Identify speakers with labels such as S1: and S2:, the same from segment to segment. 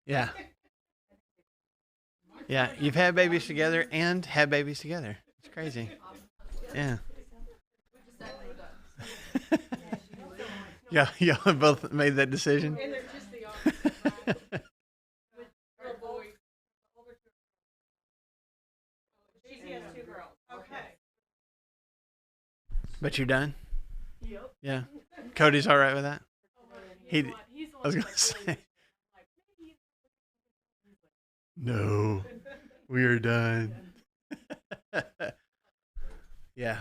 S1: Yeah. Yeah. You've had babies together and had babies together. It's crazy. Yeah. Yeah. Y'all both made that decision. But you're done? Yeah. Cody's all right with that? He, I was going to say, no, we are done. Yeah.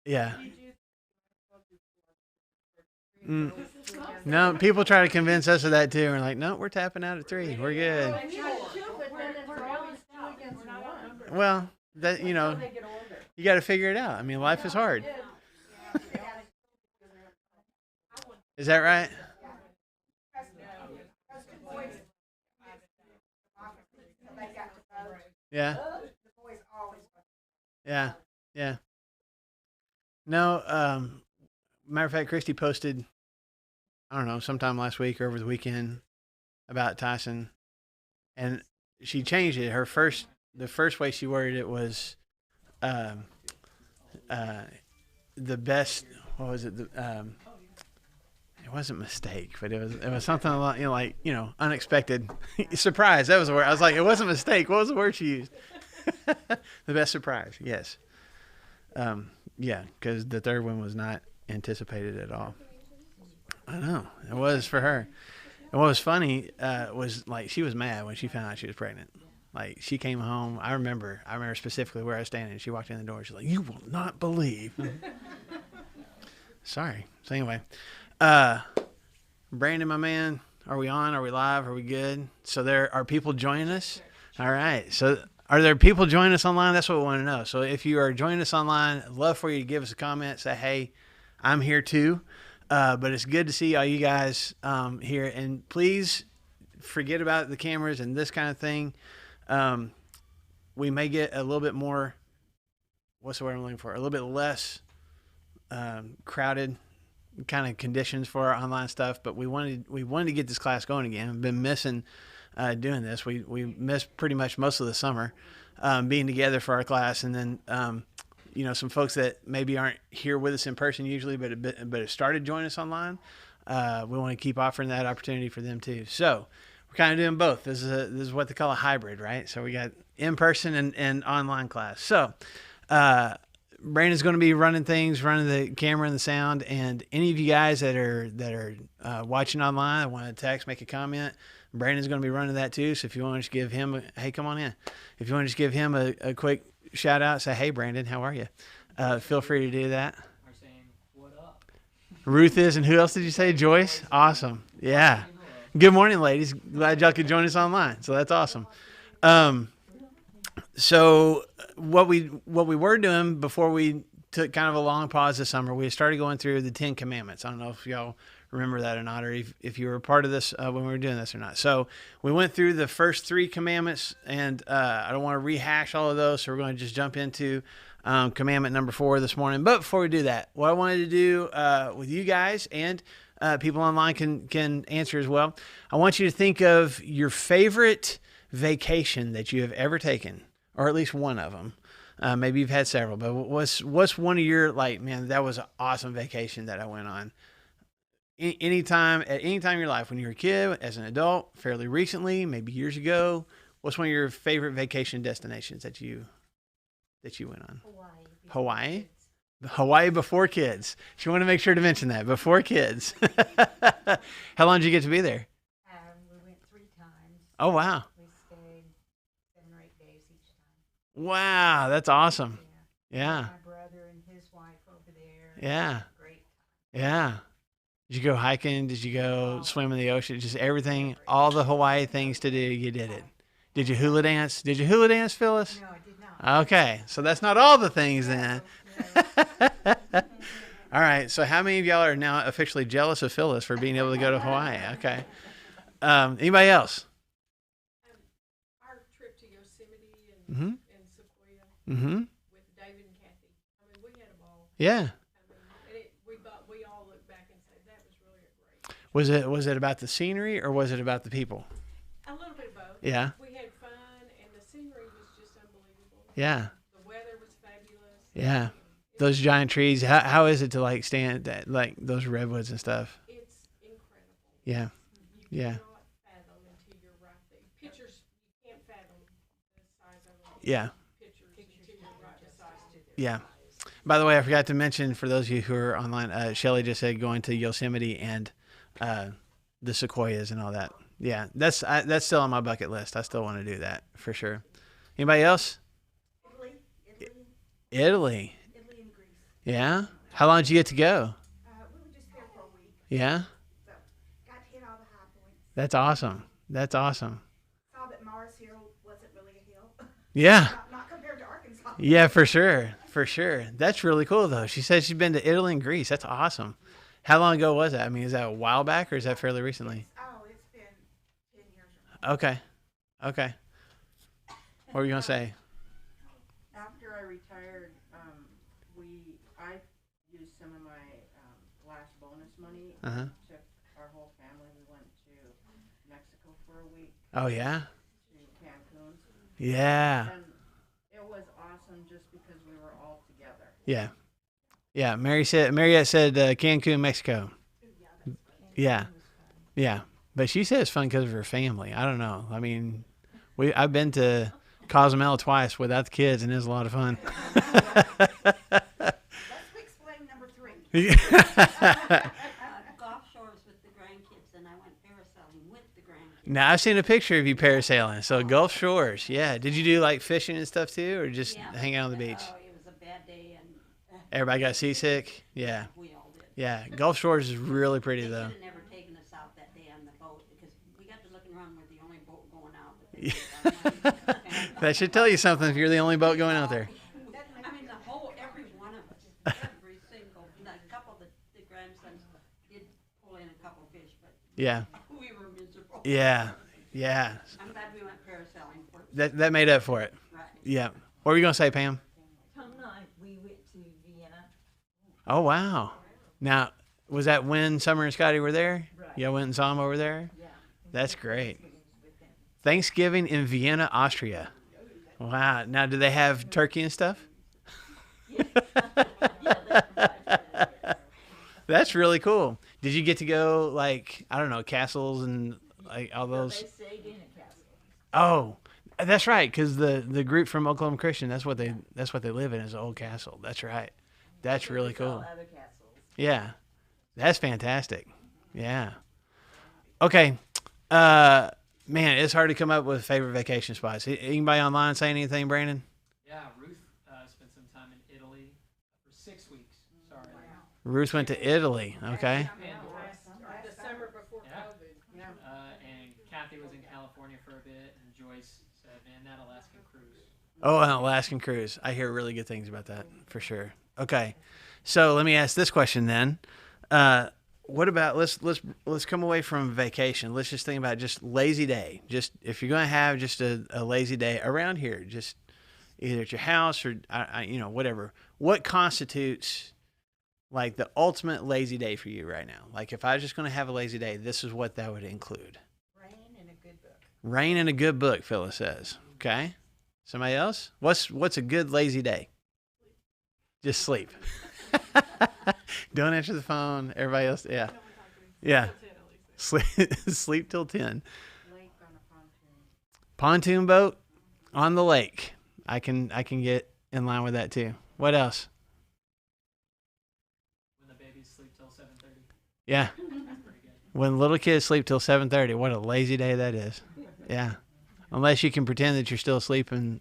S1: Yeah. Mm. No, people try to convince us of that too. We're like, no, we're tapping out at 3. We're good. Well, that you got to figure it out. I mean, life is hard. Is that right? Yeah. Yeah. Yeah. No. Matter of fact, Christy posted, I don't know, sometime last week or over the weekend about Tyson, and she changed it. The first way she worded it was, um, uh, the best. What was it? It wasn't mistake, but it was something like unexpected surprise. That was the word. I was like, it wasn't mistake. What was the word she used? The best surprise. Yes. Yeah, because the third one was not anticipated at all. I know it was for her. And what was funny was like she was mad when she found out she was pregnant. Like she came home. I remember specifically where I was standing. She walked in the door. She's like, "You will not believe." Sorry. So anyway, Brandon, my man, are we on? Are we live? Are we good? So there are people joining us. All right. So are there people joining us online? That's what we want to know. So if you are joining us online, I'd love for you to give us a comment. Say, hey, I'm here too. But it's good to see all you guys here. And please forget about the cameras and this kind of thing. We may get a little bit more, what's the word I'm looking for? A little bit less crowded kind of conditions for our online stuff. But we wanted to get this class going again. I've been missing doing this. We missed pretty much most of the summer being together for our class. And then some folks that maybe aren't here with us in person usually, but have started joining us online. We want to keep offering that opportunity for them too. So we're kind of doing both. This is what they call a hybrid, right? So we got in person and online class. So Brandon's going to be running the camera and the sound. And any of you guys that are watching online, want to text, make a comment, Brandon's going to be running that too. So if you want to just give him hey, come on in. If you want to just give him a quick shout out, say, hey, Brandon, how are you? Feel free to do that.
S2: I'm saying, what up?
S1: Ruth is, and who else did you say? Joyce? Awesome. Yeah. Good morning, ladies. Glad y'all could join us online. So that's awesome. So what we were doing before we took kind of a long pause this summer, we started going through the 10 Commandments. I don't know if y'all remember that or not, or if you were a part of this when we were doing this or not. So we went through the first 3 commandments, and I don't want to rehash all of those, so we're going to just jump into commandment number 4 this morning. But before we do that, what I wanted to do with you guys and people online can answer as well, I want you to think of your favorite vacation that you have ever taken, or at least one of them. Maybe you've had several, but what's one of your, like, man, that was an awesome vacation that I went on? At any time in your life, when you were a kid, as an adult, fairly recently, maybe years ago, what's one of your favorite vacation destinations that you went on? Hawaii? Hawaii before kids. She wanted to make sure to mention that, before kids. How long did you get to be there?
S3: We went 3 times.
S1: Oh, wow.
S3: We stayed 7 or 8 days each time.
S1: Wow, that's awesome. Yeah.
S3: My brother and his wife over there.
S1: Yeah.
S3: Great time.
S1: Yeah. Did you go hiking? Did you go swim in the ocean? Just everything, all the Hawaii things to do, you did it. Did you hula dance? Did you hula dance, Phyllis?
S3: No, I did not.
S1: Okay, so that's not all the things then. All right, so how many of y'all are now officially jealous of Phyllis for being able to go to Hawaii? Okay. Anybody else?
S4: Our trip to Yosemite
S1: Mm-hmm.
S4: and Sequoia
S1: Mm-hmm.
S4: with David and Kathy. I mean, we had a ball.
S1: Yeah.
S4: I mean, and we all look back and say
S1: Was it about the scenery or was it about the people?
S4: A little bit of both.
S1: Yeah.
S4: We had fun, and the scenery was just unbelievable.
S1: Yeah.
S4: The weather was fabulous.
S1: Yeah. Those giant trees. How is it to like stand at like those redwoods and stuff?
S4: It's incredible.
S1: Yeah.
S4: You
S1: Yeah.
S4: cannot fathom until you're right there. Pictures, you can't fathom the size of them.
S1: Yeah.
S4: Pictures until you're right beside them.
S1: Yeah. By the way, I forgot to mention for those of you who are online, Shelly just said going to Yosemite and the sequoias and all that. Yeah, that's still on my bucket list. I still want to do that for sure. Anybody else?
S3: Italy,
S1: Italy.
S3: Italy and Greece.
S1: Yeah. How long did you get to go?
S3: We were just there for a week,
S1: Yeah.
S3: so got to hit all the high points.
S1: That's awesome. That's awesome.
S3: Saw that Mars Hill wasn't really a hill.
S1: Yeah.
S3: Not compared to Arkansas.
S1: Yeah, for sure. For sure. That's really cool though. She said she's been to Italy and Greece. That's awesome. How long ago was that? I mean, is that a while back or is that fairly recently?
S3: Oh, it's been 10 years or more.
S1: Okay. Okay. What were you gonna say?
S5: After I retired, I used some of my last bonus money.
S1: Uh-huh.
S5: Took our whole family. We went to Mexico for a week,
S1: Oh yeah.
S5: to Cancun,
S1: Yeah.
S5: and it was awesome just because we were all together.
S1: Yeah. Yeah. Mariette said Cancun, Mexico. Yeah. Yeah. But she said it's fun because of her family. I don't know. I mean, I've been to Cozumel twice without the kids, and it was a lot of fun.
S3: Let's explain number 3.
S6: Golf shores with the grandkids, and I went parasailing with the grandkids.
S1: Now I've seen a picture of you parasailing. So Gulf Shores. Yeah. Did you do like fishing and stuff too, or just
S6: Yeah.
S1: hang out on the beach?
S6: Oh, it was a bad day, and
S1: Everybody got seasick. Yeah.
S6: we all did.
S1: Yeah. Gulf Shores is really
S6: They
S1: pretty
S6: should
S1: though.
S6: have never taken us out that day on the boat because we got to looking around. We're the only boat going out. But they took our money.
S1: That should tell you something if you're the only boat going out there.
S6: I mean, every one of us, every single. A couple of the grandsons did pull in a couple fish, but
S1: Yeah.
S6: we were miserable.
S1: Yeah. Yeah.
S6: I'm glad we went parasailing for
S1: That made up for it.
S6: right.
S1: Yeah. What were you gonna say, Pam?
S7: Tom and I, we went to Vienna.
S1: Oh wow. Now, was that when Summer and Scotty were there?
S7: Right.
S1: Y'all went and saw them over there?
S7: Yeah.
S1: That's great.
S7: With them.
S1: Thanksgiving in Vienna, Austria. Wow. Now, do they have turkey and stuff? That's really cool. Did you get to go like, I don't know, castles and like all
S7: Well,
S1: those?
S7: they stayed in a castle.
S1: Oh, that's right. Because the group from Oklahoma Christian, that's what they live in is an old castle. That's right. That's really
S7: We saw
S1: cool.
S7: Other castles.
S1: Yeah, that's fantastic. Yeah. Okay. Man, it's hard to come up with favorite vacation spots. Anybody online say anything, Brandon?
S2: Yeah, Ruth spent some time in Italy for 6 weeks. Sorry.
S1: Ruth went to Italy. Okay.
S2: And,
S4: The summer before
S2: Yeah.
S4: COVID.
S2: and Kathy was in California for a bit, and Joyce said, man, that Alaskan cruise.
S1: Oh, an Alaskan cruise. I hear really good things about that for sure. Okay. So let me ask this question then. What about let's come away from vacation. Let's just think about just lazy day. Just if you're going to have just a lazy day around here, just either at your house or whatever. What constitutes like the ultimate lazy day for you right now? Like if I was just going to have a lazy day, this is what that would include.
S3: Rain and a good book.
S1: Rain and a good book, Phyllis says. Okay. Somebody else? What's a good lazy day? Just sleep. Don't answer the phone. Everybody else, yeah. Yeah. Sleep till 10.
S5: Lake on a pontoon.
S1: Pontoon boat on the lake. I can get in line with that too. What else?
S2: When the babies sleep till 7:30.
S1: Yeah.
S2: That's pretty good.
S1: When little kids sleep till 7:30. What a lazy day that is. Yeah. Unless you can pretend that you're still asleep and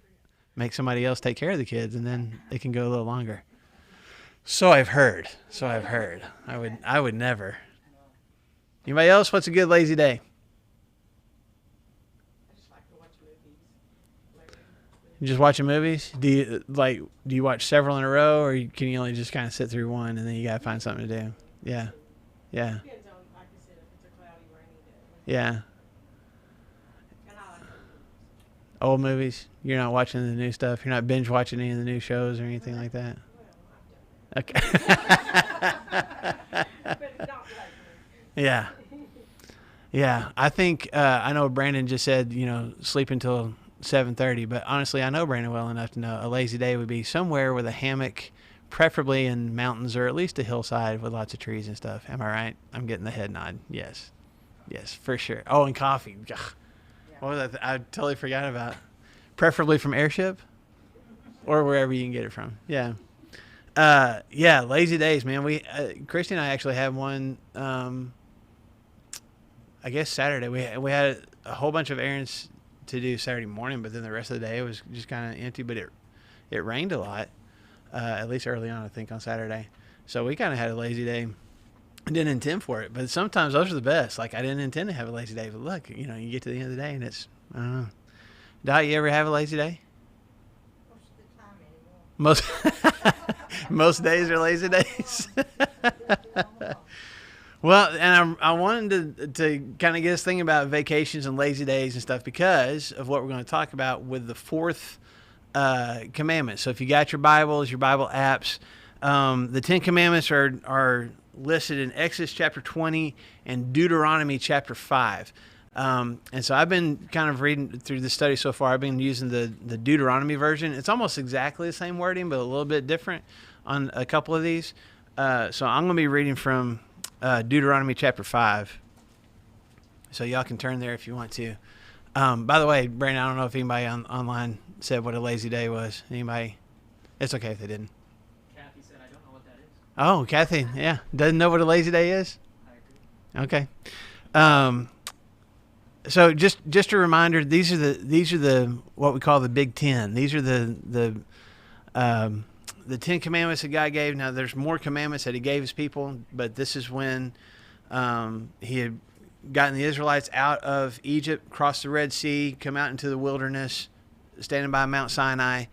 S1: make somebody else take care of the kids, and then it can go a little longer. So I've heard. I would never. Anybody else? What's a good lazy day?
S4: I just like to watch movies.
S1: You just watching movies? Do you watch several in a row, or can you only just kind of sit through one and then you gotta find something to do? Yeah. Yeah.
S4: Depends on, like I said, if it's a cloudy, rainy day.
S1: Yeah.
S4: And I like movies.
S1: Old movies. You're not watching the new stuff. You're not binge watching any of the new shows or anything like that.
S4: Well, I've done
S1: Okay.
S4: that. But not lately.
S1: Yeah. Yeah, I think I know Brandon just said, sleep until 7:30, but honestly, I know Brandon well enough to know a lazy day would be somewhere with a hammock, preferably in mountains or at least a hillside with lots of trees and stuff. Am I right? I'm getting the head nod. Yes. Yes, for sure. Oh, and coffee. Ugh. What was that? I totally forgot about. Preferably from Airship or wherever you can get it from. Yeah. Yeah, lazy days, man. Christy and I actually had one, I guess Saturday. We had a whole bunch of errands to do Saturday morning, but then the rest of the day it was just kind of empty, but it rained a lot, at least early on, I think, on Saturday. So we kind of had a lazy day. I didn't intend for it, but sometimes those are the best. Like, I didn't intend to have a lazy day, but look, you get to the end of the day and it's, I don't know. Dot, you ever have a lazy day?
S3: Most of the time anymore.
S1: Most days are lazy days. Well, and I wanted to kind of get us thinking about vacations and lazy days and stuff because of what we're going to talk about with the fourth commandment. So if you got your Bibles, your Bible apps, the 10 Commandments are listed in Exodus chapter 20 and Deuteronomy chapter 5. And so I've been kind of reading through the study so far. I've been using the Deuteronomy version. It's almost exactly the same wording, but a little bit different on a couple of these. So I'm going to be reading from Deuteronomy chapter 5. So y'all can turn there if you want to. By the way, Brandon, I don't know if anybody online said what a lazy day was. Anybody? It's okay if they didn't.
S2: Kathy said, I don't know what that is.
S1: Oh, Kathy, yeah. Doesn't know what a lazy day is?
S2: I agree.
S1: Okay. So just a reminder, these are the what we call the Big Ten. These are the 10 commandments that God gave. Now there's more commandments that he gave his people, but this is when he had gotten the Israelites out of Egypt, crossed the Red Sea, come out into the wilderness, standing by Mount Sinai,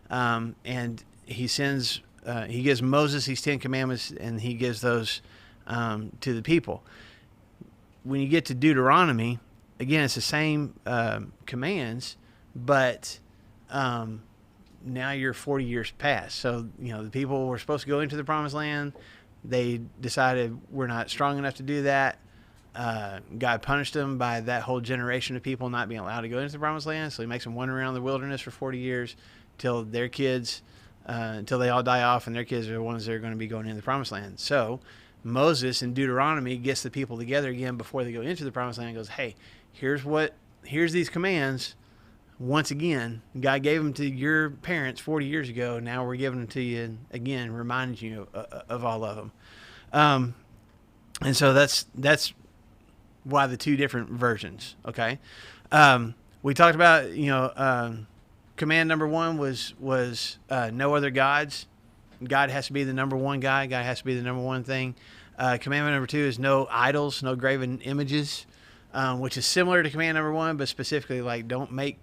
S1: and he gives Moses these 10 commandments, and he gives those to the people. When you get to Deuteronomy, again, it's the same commands, but now you're 40 years past. So, the people were supposed to go into the promised land. They decided we're not strong enough to do that. God punished them by that whole generation of people not being allowed to go into the promised land. So he makes them wander around the wilderness for 40 years till their kids, until they all die off and their kids are the ones that are going to be going into the promised land. So Moses in Deuteronomy gets the people together again before they go into the promised land and goes, hey, here's these commands. Once again, God gave them to your parents 40 years ago. Now we're giving them to you again, reminding you of all of them. And so that's why the two different versions. Okay. We talked about, command number one was no other gods. God has to be the number one guy. God has to be the number one thing. Commandment number two is no idols, no graven images, which is similar to command number one, but specifically like don't make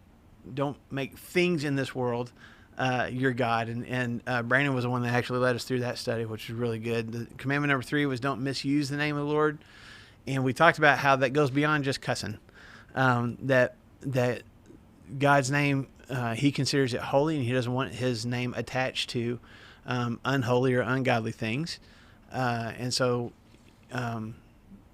S1: things in this world your God. And Brandon was the one that actually led us through that study, which was really good. The commandment number three was don't misuse the name of the Lord. And we talked about how that goes beyond just cussing. That God's name, he considers it holy, and he doesn't want his name attached to unholy or ungodly things. And so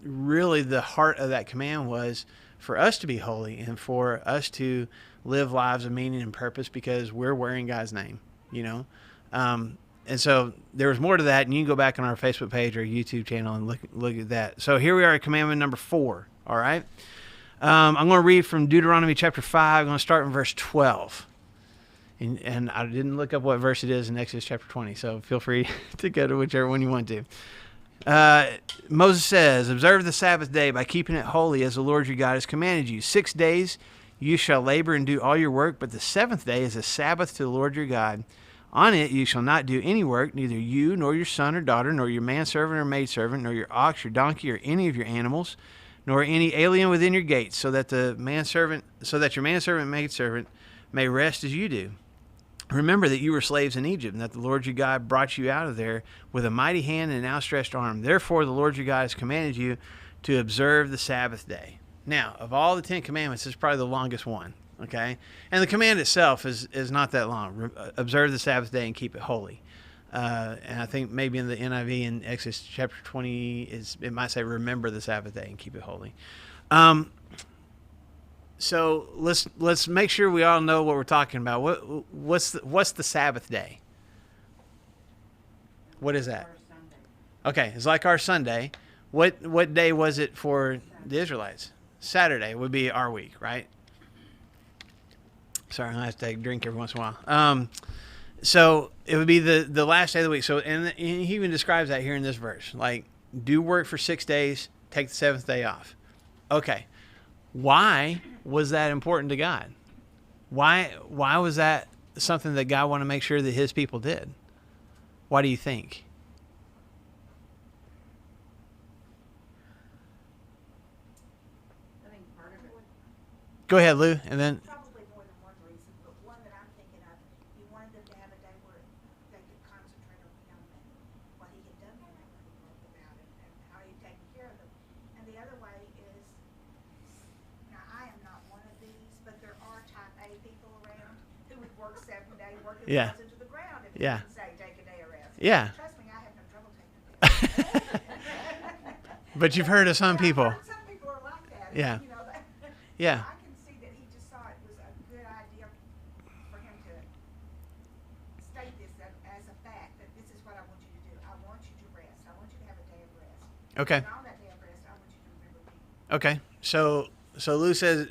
S1: really the heart of that command was for us to be holy and for us to live lives of meaning and purpose because we're wearing God's name, And so there was more to that, and you can go back on our Facebook page or YouTube channel and look at that. So here we are at commandment number 4, all right? I'm going to read from Deuteronomy chapter 5. I'm going to start in verse 12. And I didn't look up what verse it is in Exodus chapter 20, so feel free to go to whichever one you want to. Moses says, observe the Sabbath day by keeping it holy as the Lord your God has commanded you. 6 days you shall labor and do all your work, but the seventh day is a Sabbath to the Lord your God. On it you shall not do any work, neither you, nor your son or daughter, nor your manservant or maidservant, nor your ox or donkey, or any of your animals, nor any alien within your gates, so that your manservant and maidservant may rest as you do. Remember that you were slaves in Egypt, and that the Lord your God brought you out of there with a mighty hand and an outstretched arm. Therefore the Lord your God has commanded you to observe the Sabbath day. Now, of all the 10 commandments, this is probably the longest one. Okay, and the command itself is not that long. Observe the Sabbath day and keep it holy. And I think maybe in the NIV in Exodus chapter 20 it might say remember the Sabbath day and keep it holy. So let's make sure we all know what we're talking about. What's the Sabbath day? What is that?
S5: Or Sunday.
S1: Okay, it's like our Sunday. What day was it for the Israelites? Saturday would be our week, right? Sorry, I have to take a drink every once in a while. So it would be the last day of the week. So and he even describes that here in this verse. Like, do work for 6 days, take the seventh day off. Okay. Why was that important to God? Why was that something that God wanted to make sure that his people did? Why do you think?
S5: I think part of it,
S1: Go ahead, Lou, and then
S3: Probably more than one reason, but one that I'm thinking of, he wanted them to have a day where they could concentrate on him and what he had done for them and wrote about it and how he had taken care of them. And the other way is, now I am not one of these, but there are type A people around who would work 7 days, working
S1: Yeah.
S3: themselves into the ground if
S1: Yeah.
S3: you say take a day of rest.
S1: Yeah.
S3: Trust me, I have no trouble taking a day.
S1: But you've heard of some people.
S3: Some people are like that.
S1: Yeah.
S3: You know, that,
S1: Yeah.
S3: I can see that he just saw it was a good idea for him to state this as a fact, that this is what I want you to do. I want you to rest. I want you to have a day of rest.
S1: Okay.
S3: And on that day of rest, I want you to remember me.
S1: Okay. So Lou says,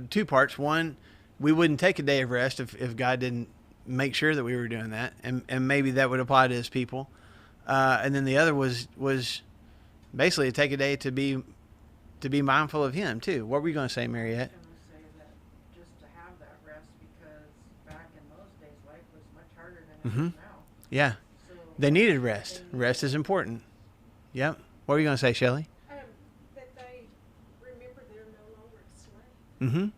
S1: 2 parts. One, we wouldn't take a day of rest if God didn't make sure that we were doing that, and maybe that would apply to his people. And then the other was basically to take a day to be mindful of him too. What were you going to say, Mariette?
S5: I was going to say that just to have that rest, because back in those days, life was much harder than it
S1: Mhm.
S5: is now.
S1: Yeah,
S5: So
S1: they needed rest. Rest is important. Yep. What were you going to say, Shelley?
S4: That they remember they're no longer a slave.
S1: Mm-hmm.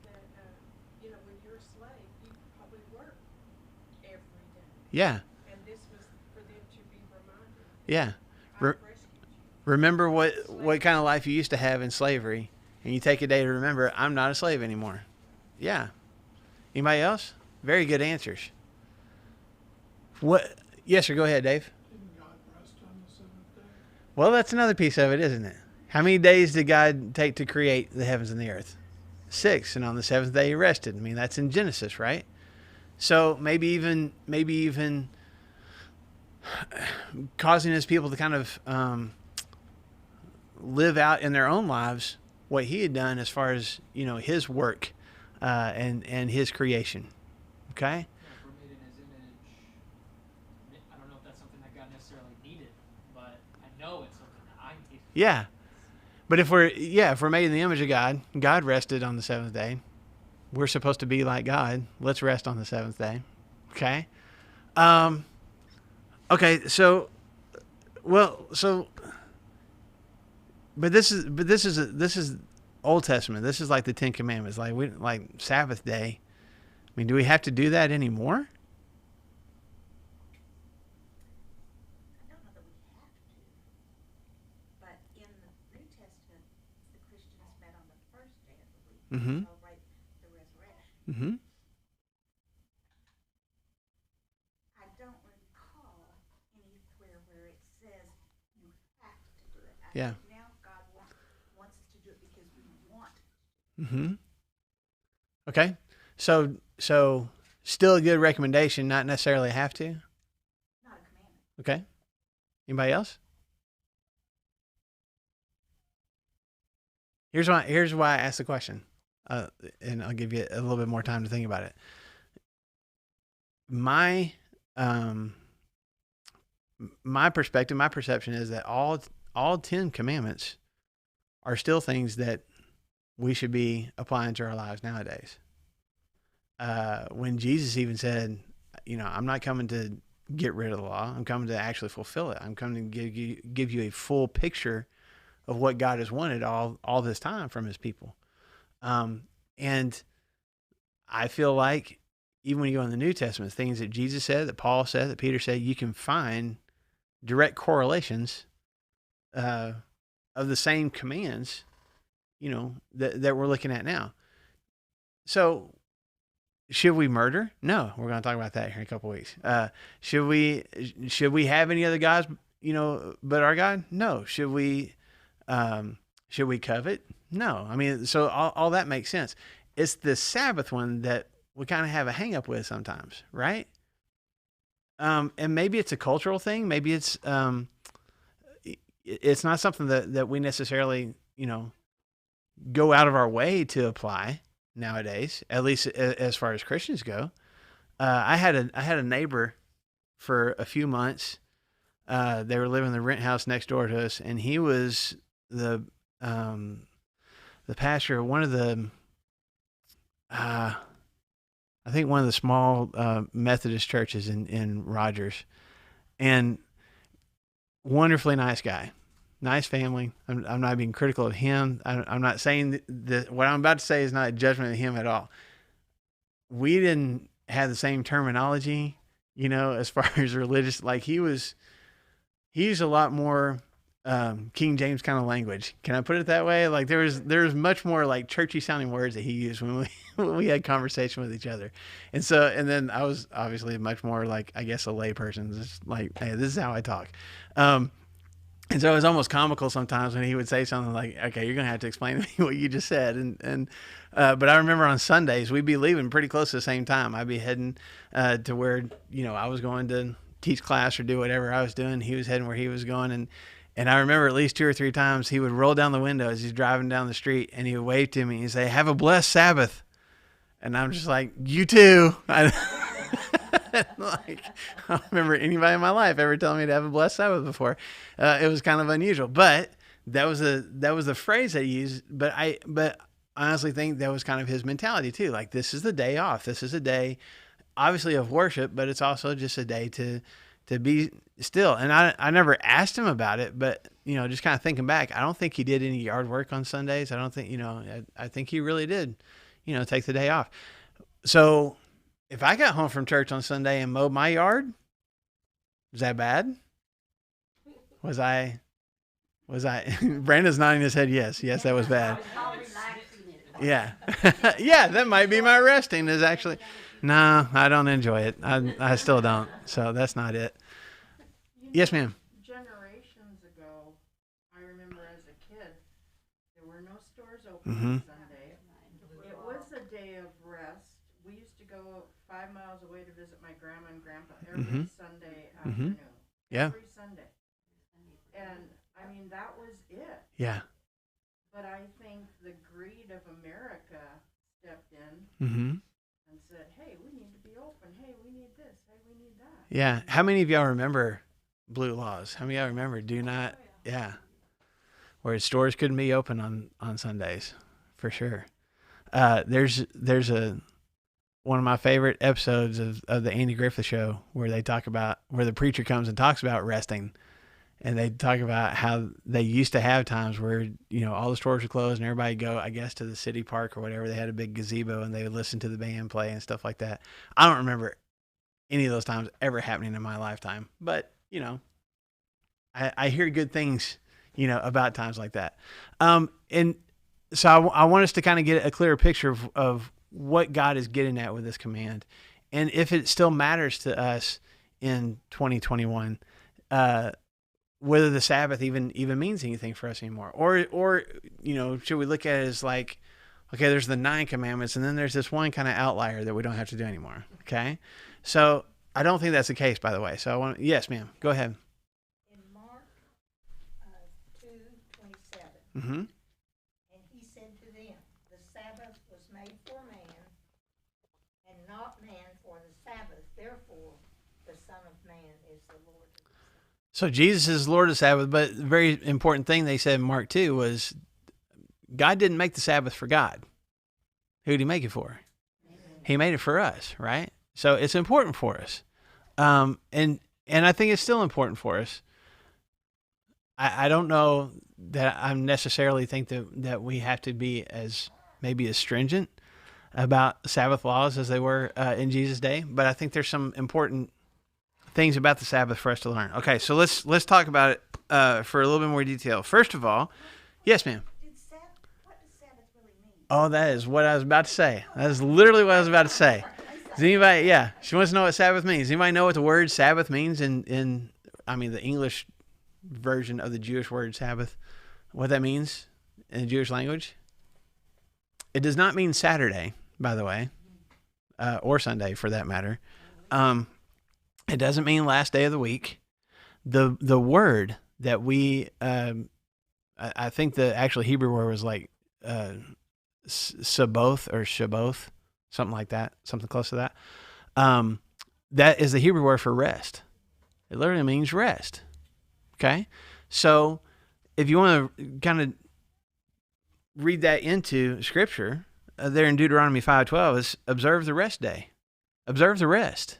S4: That, when you're a slave, you probably work every day.
S1: Yeah.
S4: And this was for them to be reminded,
S1: Yeah.
S4: I
S1: Re-
S4: rescued you.
S1: Remember what kind of life you used to have in slavery, and you take a day to remember, I'm not a slave anymore. Yeah. Anybody else? Very good answers. What? Yes, sir. Go ahead, Dave.
S8: Didn't God rest on the seventh day?
S1: Well, that's another piece of it, isn't it? How many days did God take to create the heavens and the earth? 6, and on the seventh day he rested. I mean, that's in Genesis, right? So maybe even causing his people to kind of live out in their own lives what he had done as far as his work and his creation. Okay.
S2: Yeah, if we're made in his image, I don't know if that's something that God necessarily needed, but I know it's something that I need.
S1: Yeah. But if we're made in the image of God, God rested on the seventh day. We're supposed to be like God. Let's rest on the seventh day. Okay. Okay. But this is Old Testament. This is like the 10 Commandments. Like Sabbath day. I mean, do we have to do that anymore?
S3: I don't know that we have to, but in the New Testament, the Christians met on the first day of the week to
S1: Mhm.
S3: celebrate the resurrection.
S1: Mm-hmm.
S3: I don't recall anywhere where it says you have to do it. I
S1: Yeah.
S3: think now God wants us to do it because we want.
S1: Mm-hmm. Okay. So still a good recommendation, not necessarily have to.
S3: Not a commandment.
S1: Okay. Anybody else? Here's why I asked the question, and I'll give you a little bit more time to think about it. My perspective, my perception is that all 10 commandments are still things that we should be applying to our lives nowadays. When Jesus even said, I'm not coming to get rid of the law. I'm coming to actually fulfill it. I'm coming to give you a full picture of what God has wanted all this time from his people. And I feel like even when you go in the New Testament, things that Jesus said, that Paul said, that Peter said, you can find direct correlations of the same commands, that we're looking at now. So should we murder? No, we're going to talk about that here in a couple weeks. Should we have any other gods, but our God? No. Should we covet? No. I mean, so all that makes sense. It's the Sabbath one that we kind of have a hang up with sometimes, right? And maybe it's a cultural thing. Maybe it's not something that we necessarily, go out of our way to apply nowadays, at least as far as Christians go. I had a neighbor for a few months. They were living in the rent house next door to us, and he was the pastor of one of the, I think one of the small Methodist churches in Rogers, and wonderfully nice guy. Nice family. I'm not being critical of him. I'm not saying that what I'm about to say is not a judgment of him at all. We didn't have the same terminology, as far as religious. Like he used a lot more King James kind of language. Can I put it that way? Like there was much more like churchy sounding words that he used when we had conversation with each other. And then I was obviously much more like, I guess, a lay person, just like, hey, this is how I talk. And so it was almost comical sometimes when he would say something like, okay, you're going to have to explain to me what you just said. But I remember on Sundays, we'd be leaving pretty close to the same time. I'd be heading to where, I was going to teach class or do whatever I was doing. He was heading where he was going. And I remember at least 2 or 3 times he would roll down the window as he's driving down the street and he would wave to me and he'd say, have a blessed Sabbath. And I'm just like, you too. Like, I don't remember anybody in my life ever telling me to have a blessed Sabbath before. It was kind of unusual, but that was the phrase that he used. But I honestly think that was kind of his mentality too. Like, this is the day off. This is a day, obviously, of worship, but it's also just a day to be still. And I never asked him about it, but just kind of thinking back, I don't think he did any yard work on Sundays. I don't think I think he really did, take the day off. So if I got home from church on Sunday and mowed my yard, was that bad? Was I? Brandon's nodding his head. Yes, that was bad. Yeah. Yeah, that might be my resting is actually. No, I don't enjoy it. I still don't. So that's not it. Yes, ma'am.
S5: Generations ago, I remember as a kid, there were no stores open
S1: Mm-hmm.
S5: on Sunday. It was a day of rest. We used to go 5 miles away to visit my grandma and grandpa every
S1: Mm-hmm.
S5: Sunday
S1: Mm-hmm.
S5: afternoon.
S1: Yeah.
S5: Every Sunday. And, I mean, that was it.
S1: Yeah.
S5: But I think the greed of America stepped in
S1: Mm-hmm.
S5: and said, hey, we need to be open. Hey, we need this. Hey, we need that.
S1: Yeah. How many of y'all remember blue laws? How many of y'all remember do not? Yeah. Where stores couldn't be open on Sundays, for sure. There's one of my favorite episodes of the Andy Griffith Show where the preacher comes and talks about resting. And they talk about how they used to have times where, all the stores were closed and everybody would go, I guess, to the city park or whatever. They had a big gazebo and they would listen to the band play and stuff like that. I don't remember any of those times ever happening in my lifetime. But, I hear good things, about times like that. And so I want us to kind of get a clearer picture of what God is getting at with this command. And if it still matters to us in 2021, whether the Sabbath even means anything for us anymore, or should we look at it as like, okay, there's the 9 commandments, and then there's this one kind of outlier that we don't have to do anymore. Okay, so I don't think that's the case, by the way. So yes, ma'am, go ahead.
S3: In Mark 2:27,
S1: Mm-hmm.
S3: and he said to them, the Sabbath was made for man, and not man for the Sabbath. Therefore, the Son of Man is the Lord of the Sabbath.
S1: So Jesus is Lord of the Sabbath, but the very important thing they said in Mark 2 was God didn't make the Sabbath for God. Who did he make it for? He made it for us, right? So it's important for us. And I think it's still important for us. I don't know that I necessarily think that we have to be as stringent about Sabbath laws as they were in Jesus' day, but I think there's some important things about the Sabbath for us to learn. Okay, so let's talk about it for a little bit more detail. First of all, yes, ma'am.
S3: What does Sabbath really mean?
S1: Oh, that is what I was about to say. That is literally what I was about to say. Does anybody? Yeah, she wants to know what Sabbath means. Does anybody know what the word Sabbath means in the English version of the Jewish word Sabbath? What that means in the Jewish language? It does not mean Saturday, by the way, or Sunday for that matter. It doesn't mean last day of the week. The word that we, I think the actual Hebrew word was like saboth or shaboth, something like that, something close to that. That is the Hebrew word for rest. It literally means rest. Okay? So if you want to kind of read that into Scripture, there in Deuteronomy 5:12 is observe the rest day. Observe the rest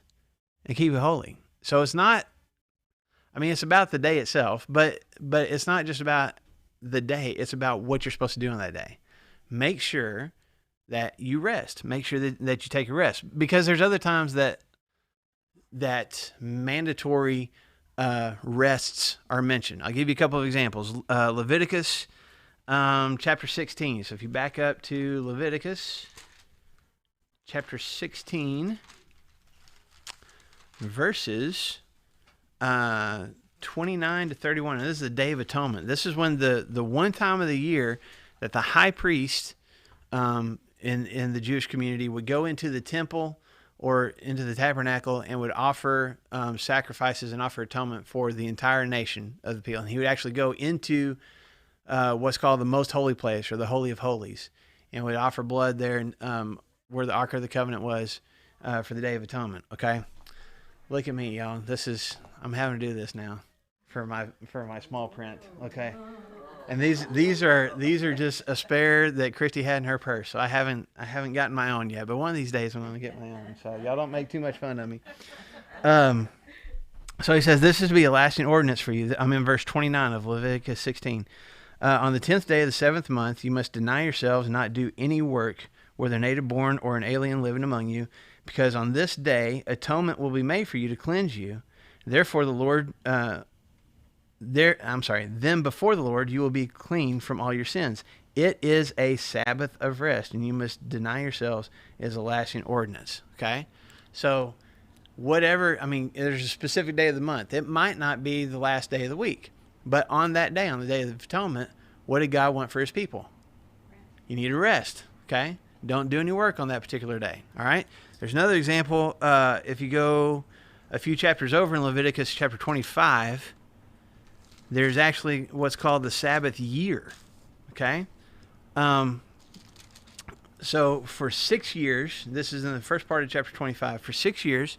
S1: and keep it holy. So it's not, it's about the day itself, but it's not just about the day. It's about what you're supposed to do on that day. Make sure that you rest. Make sure that you take a rest, because there's other times that mandatory rests are mentioned. I'll give you a couple of examples. Leviticus chapter 16. So if you back up to Leviticus chapter 16, verses 29 to 31. And this is the Day of Atonement. This is when the one time of the year that the high priest in the Jewish community would go into the temple or into the tabernacle and would offer sacrifices and offer atonement for the entire nation of the people. And he would actually go into what's called the most holy place, or the Holy of Holies, and would offer blood there, and where the Ark of the Covenant was for the Day of Atonement. Okay, look at me, y'all. I'm having to do this now for my small print. Okay, and these are just a spare that Christy had in her purse. So I haven't gotten my own yet, but one of these days I'm going to get my own. So y'all don't make too much fun of me. So he says, this is to be a lasting ordinance for you. I'm in verse 29 of Leviticus 16. On the 10th day of the 7th month, you must deny yourselves and not do any work, whether native born or an alien living among you, because on this day atonement will be made for you to cleanse you. Therefore the Lord, then before the Lord you will be clean from all your sins. It is a Sabbath of rest, and you must deny yourselves as a lasting ordinance. Okay? So whatever, there's a specific day of the month. It might not be the last day of the week, but on that day, on the Day of Atonement, what did God want for his people? You need to rest. Okay? Don't do any work on that particular day. All right? There's another example. If you go a few chapters over in Leviticus chapter 25, there's actually what's called the Sabbath Year. Okay? So for 6 years, this is in the first part of chapter 25, for 6 years,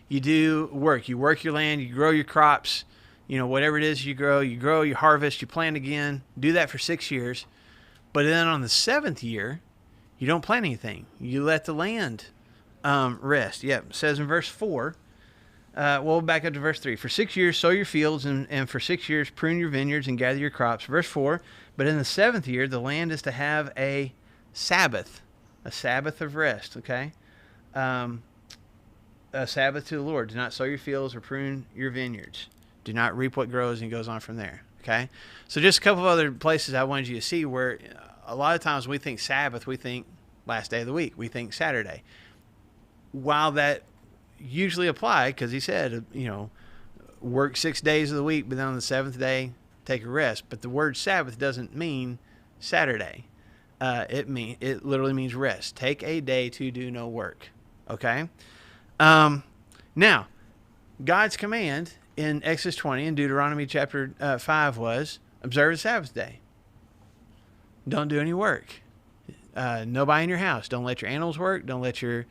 S1: you do work. You work your land, you grow your crops, whatever it is you grow, you harvest, you plant again. Do that for 6 years. But then on the 7th year, you don't plant anything. You let the land rest. Yep, it says in verse 4, we'll back up to verse 3. For 6 years sow your fields, and for 6 years prune your vineyards and gather your crops. Verse 4, but in the 7th year the land is to have a Sabbath of rest, okay? A Sabbath to the Lord. Do not sow your fields or prune your vineyards. Do not reap what grows, and he goes on from there, okay? So just a couple of other places I wanted you to see where a lot of times we think Sabbath, we think last day of the week, we think Saturday. While that usually apply, because he said, work 6 days of the week, but then on the 7th day, take a rest. But the word Sabbath doesn't mean Saturday. It literally means rest. Take a day to do no work. Okay? Now, God's command in Exodus 20 and Deuteronomy chapter 5 was, observe the Sabbath day. Don't do any work. Nobody in your house. Don't let your animals work. Don't let your...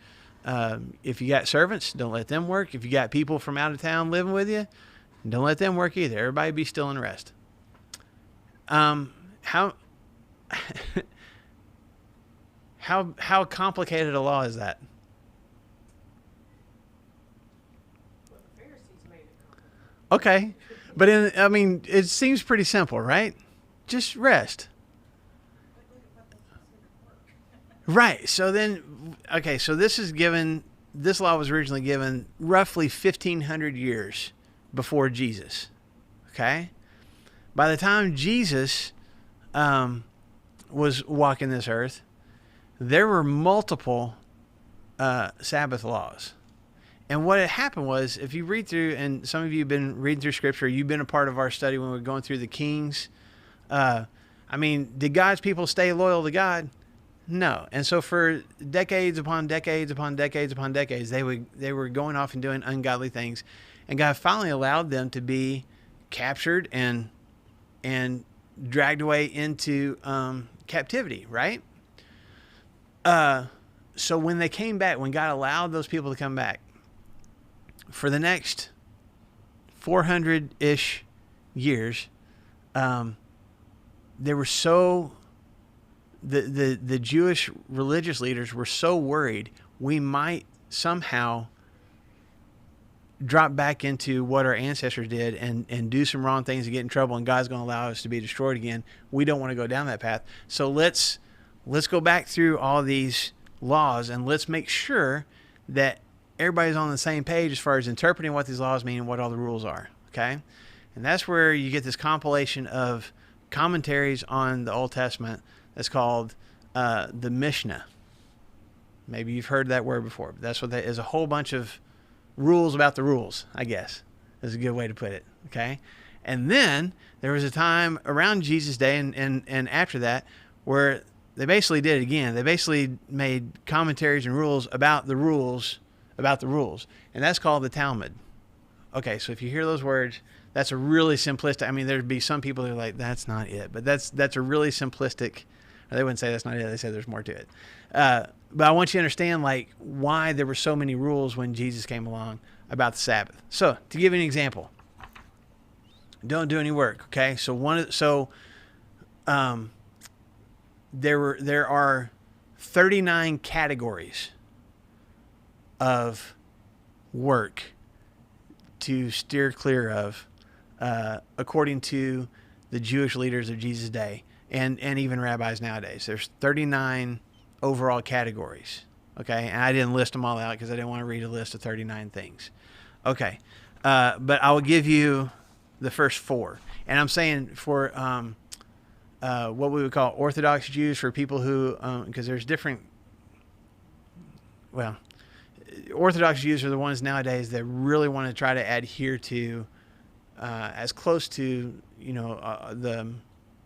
S1: if you got servants, don't let them work. If you got people from out of town living with you, don't let them work either. Everybody be still and rest. How complicated a law is that?
S4: Well, the Pharisees made it complicated.
S1: Okay, but it seems pretty simple, right? Just rest. Right. So then, okay. So this law was originally given roughly 1,500 years before Jesus. Okay. By the time Jesus was walking this earth, there were multiple Sabbath laws. And what had happened was, if you read through, and some of you have been reading through Scripture, you've been a part of our study when we were going through the Kings. Did God's people stay loyal to God? No. And so for decades upon decades upon decades upon decades, they were going off and doing ungodly things. And God finally allowed them to be captured and dragged away into captivity, right? So when they came back, when God allowed those people to come back, for the next 400-ish years, they were so... The Jewish religious leaders were so worried we might somehow drop back into what our ancestors did and do some wrong things and get in trouble, and God's going to allow us to be destroyed again. We don't want to go down that path. So let's go back through all these laws, and let's make sure that everybody's on the same page as far as interpreting what these laws mean and what all the rules are. Okay? And that's where you get this compilation of commentaries on the Old Testament that's called the Mishnah. Maybe you've heard that word before, but that's what that is. A whole bunch of rules about the rules, I guess, is a good way to put it. Okay? And then there was a time around Jesus' day and after that where they basically did it again. They basically made commentaries and rules about the rules. And that's called the Talmud. Okay, so if you hear those words, that's a really simplistic... there'd be some people that are like, that's not it. But that's a really simplistic... They wouldn't say that's not it. They say there's more to it. But I want you to understand why there were so many rules when Jesus came along about the Sabbath. So to give you an example, don't do any work. Okay, so there are 39 categories of work to steer clear of, according to the Jewish leaders of Jesus' day. And even rabbis nowadays. There's 39 overall categories, okay? And I didn't list them all out because I didn't want to read a list of 39 things. Okay, but I will give you the first 4. And I'm saying for what we would call Orthodox Jews, for people who, because there's different, Orthodox Jews are the ones nowadays that really want to try to adhere to as close to,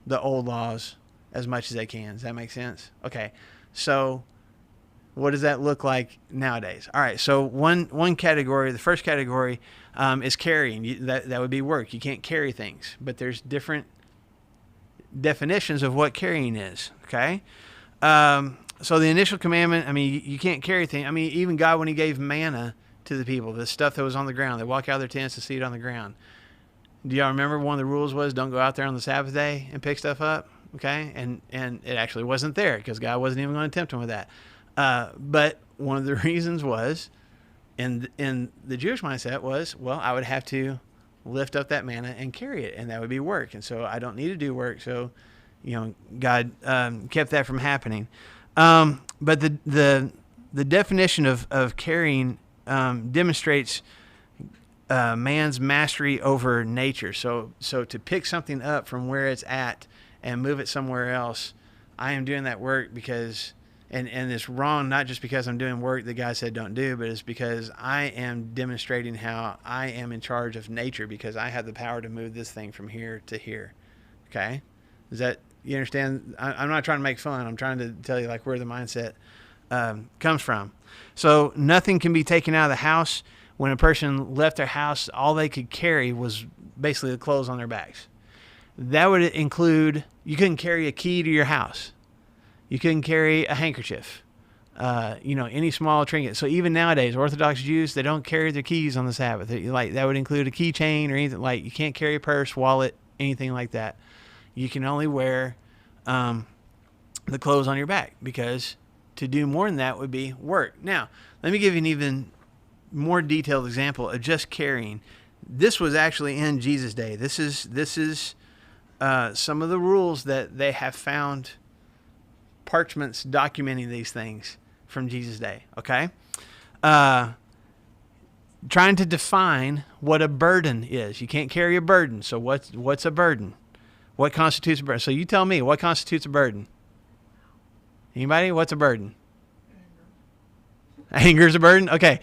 S1: the old laws as much as they can. Does that make sense? Okay. So what does that look like nowadays? All right. So one category, the first category, is carrying. That would be work. You can't carry things, but there's different definitions of what carrying is. Okay. So the initial commandment, you can't carry things. Even God, when he gave manna to the people, the stuff that was on the ground, they walk out of their tents to see it on the ground. Do y'all remember one of the rules was don't go out there on the Sabbath day and pick stuff up? Okay. And it actually wasn't there because God wasn't even going to tempt them with that. But one of the reasons was, in the Jewish mindset was, I would have to lift up that manna and carry it, and that would be work. And so I don't need to do work. So, God kept that from happening. But the definition of carrying demonstrates man's mastery over nature. So to pick something up from where it's at and move it somewhere else, I am doing that work because, and it's wrong, not just because I'm doing work that God said don't do, but it's because I am demonstrating how I am in charge of nature because I have the power to move this thing from here to here. Okay? Is that, you understand? I'm not trying to make fun. I'm trying to tell you where the mindset comes from. So nothing can be taken out of the house. When a person left their house, all they could carry was basically the clothes on their backs. That would include, you couldn't carry a key to your house. You couldn't carry a handkerchief, any small trinket. So even nowadays, Orthodox Jews, they don't carry their keys on the Sabbath. That would include a keychain or anything. You can't carry a purse, wallet, anything like that. You can only wear the clothes on your back because to do more than that would be work. Now, let me give you an even more detailed example of just carrying. This was actually in Jesus' day. This is some of the rules that they have found parchments documenting these things from Jesus' day. Okay, trying to define what a burden is. You can't carry a burden. So what's a burden? What constitutes a burden? So you tell me, what constitutes a burden? Anybody? What's a burden? Anger's a burden? Okay.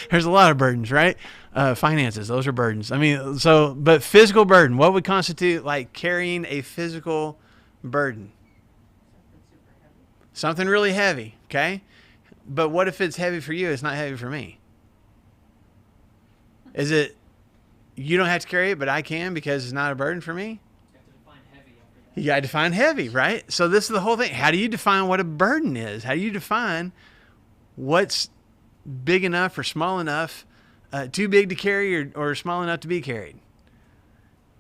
S1: There's a lot of burdens, right? Finances, those are burdens. I mean, but physical burden, what would constitute like carrying a physical burden? Something really heavy, okay? But what if it's heavy for you? It's not heavy for me. Is it, you don't have to carry it, but I can because it's not a burden for me?
S2: You have to define heavy after that.
S1: You got to define heavy, right? So this is the whole thing. How do you define what a burden is? How do you define what's big enough or small enough, too big to carry or small enough to be carried?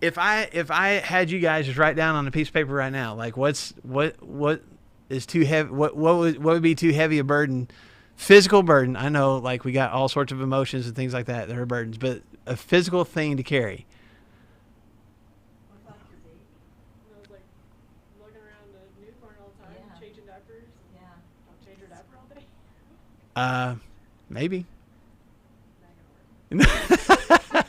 S1: If I had you guys just write down on a piece of paper right now, like what is too heavy? What would be too heavy a burden? Physical burden. I know, like we got all sorts of emotions and things like that are burdens, but a physical thing to carry.
S6: What about your baby?
S4: And I was like, lugging around a newborn all the time,
S7: Yeah.
S4: changing diapers.
S7: Yeah.
S4: Don't change her diaper all day.
S1: Maybe.
S4: Not gonna work.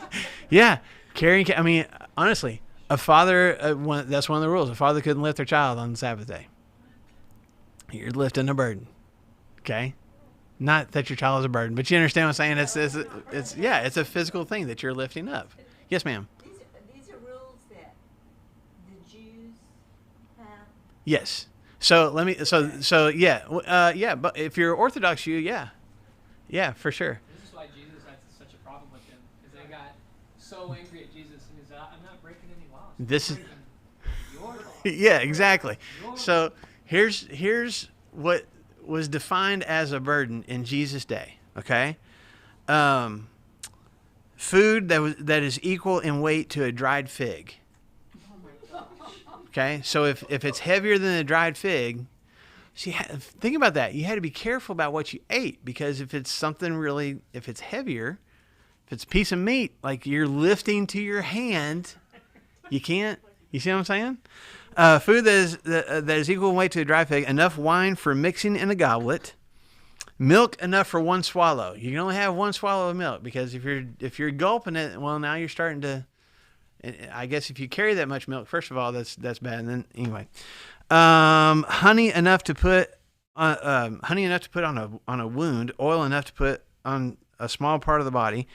S1: Yeah, carrying. I mean, honestly, a father. That's one of the rules. A father couldn't lift their child on the Sabbath day. You're lifting a burden. Okay. Not that your child is a burden, but you understand what I'm saying? It's a physical thing that you're lifting up. Yes, ma'am.
S7: These are rules that the Jews have.
S1: Yes. So yeah. But if you're Orthodox Jew, yeah, for sure.
S2: This is why Jesus had such a problem with them, because they got so angry at Jesus, and he said, "I'm not breaking any laws. I'm
S1: This is-
S2: breaking your law."
S1: Yeah, exactly.
S2: Your
S1: So here's what was defined as a burden in Jesus' day. Okay, food that is equal in weight to a dried fig. Okay, so if it's heavier than a dried fig, see, think about that. You had to be careful about what you ate, because if it's heavier, if it's a piece of meat, like you're lifting to your hand, you can't. You see what I'm saying? Food that is equal in weight to a dry fig, enough wine for mixing in a goblet, milk enough for one swallow. You can only have one swallow of milk, because if you're gulping it, well, now you're starting to. I guess if you carry that much milk, first of all, that's bad. And then anyway, honey enough to put on a wound, oil enough to put on a small part of the body,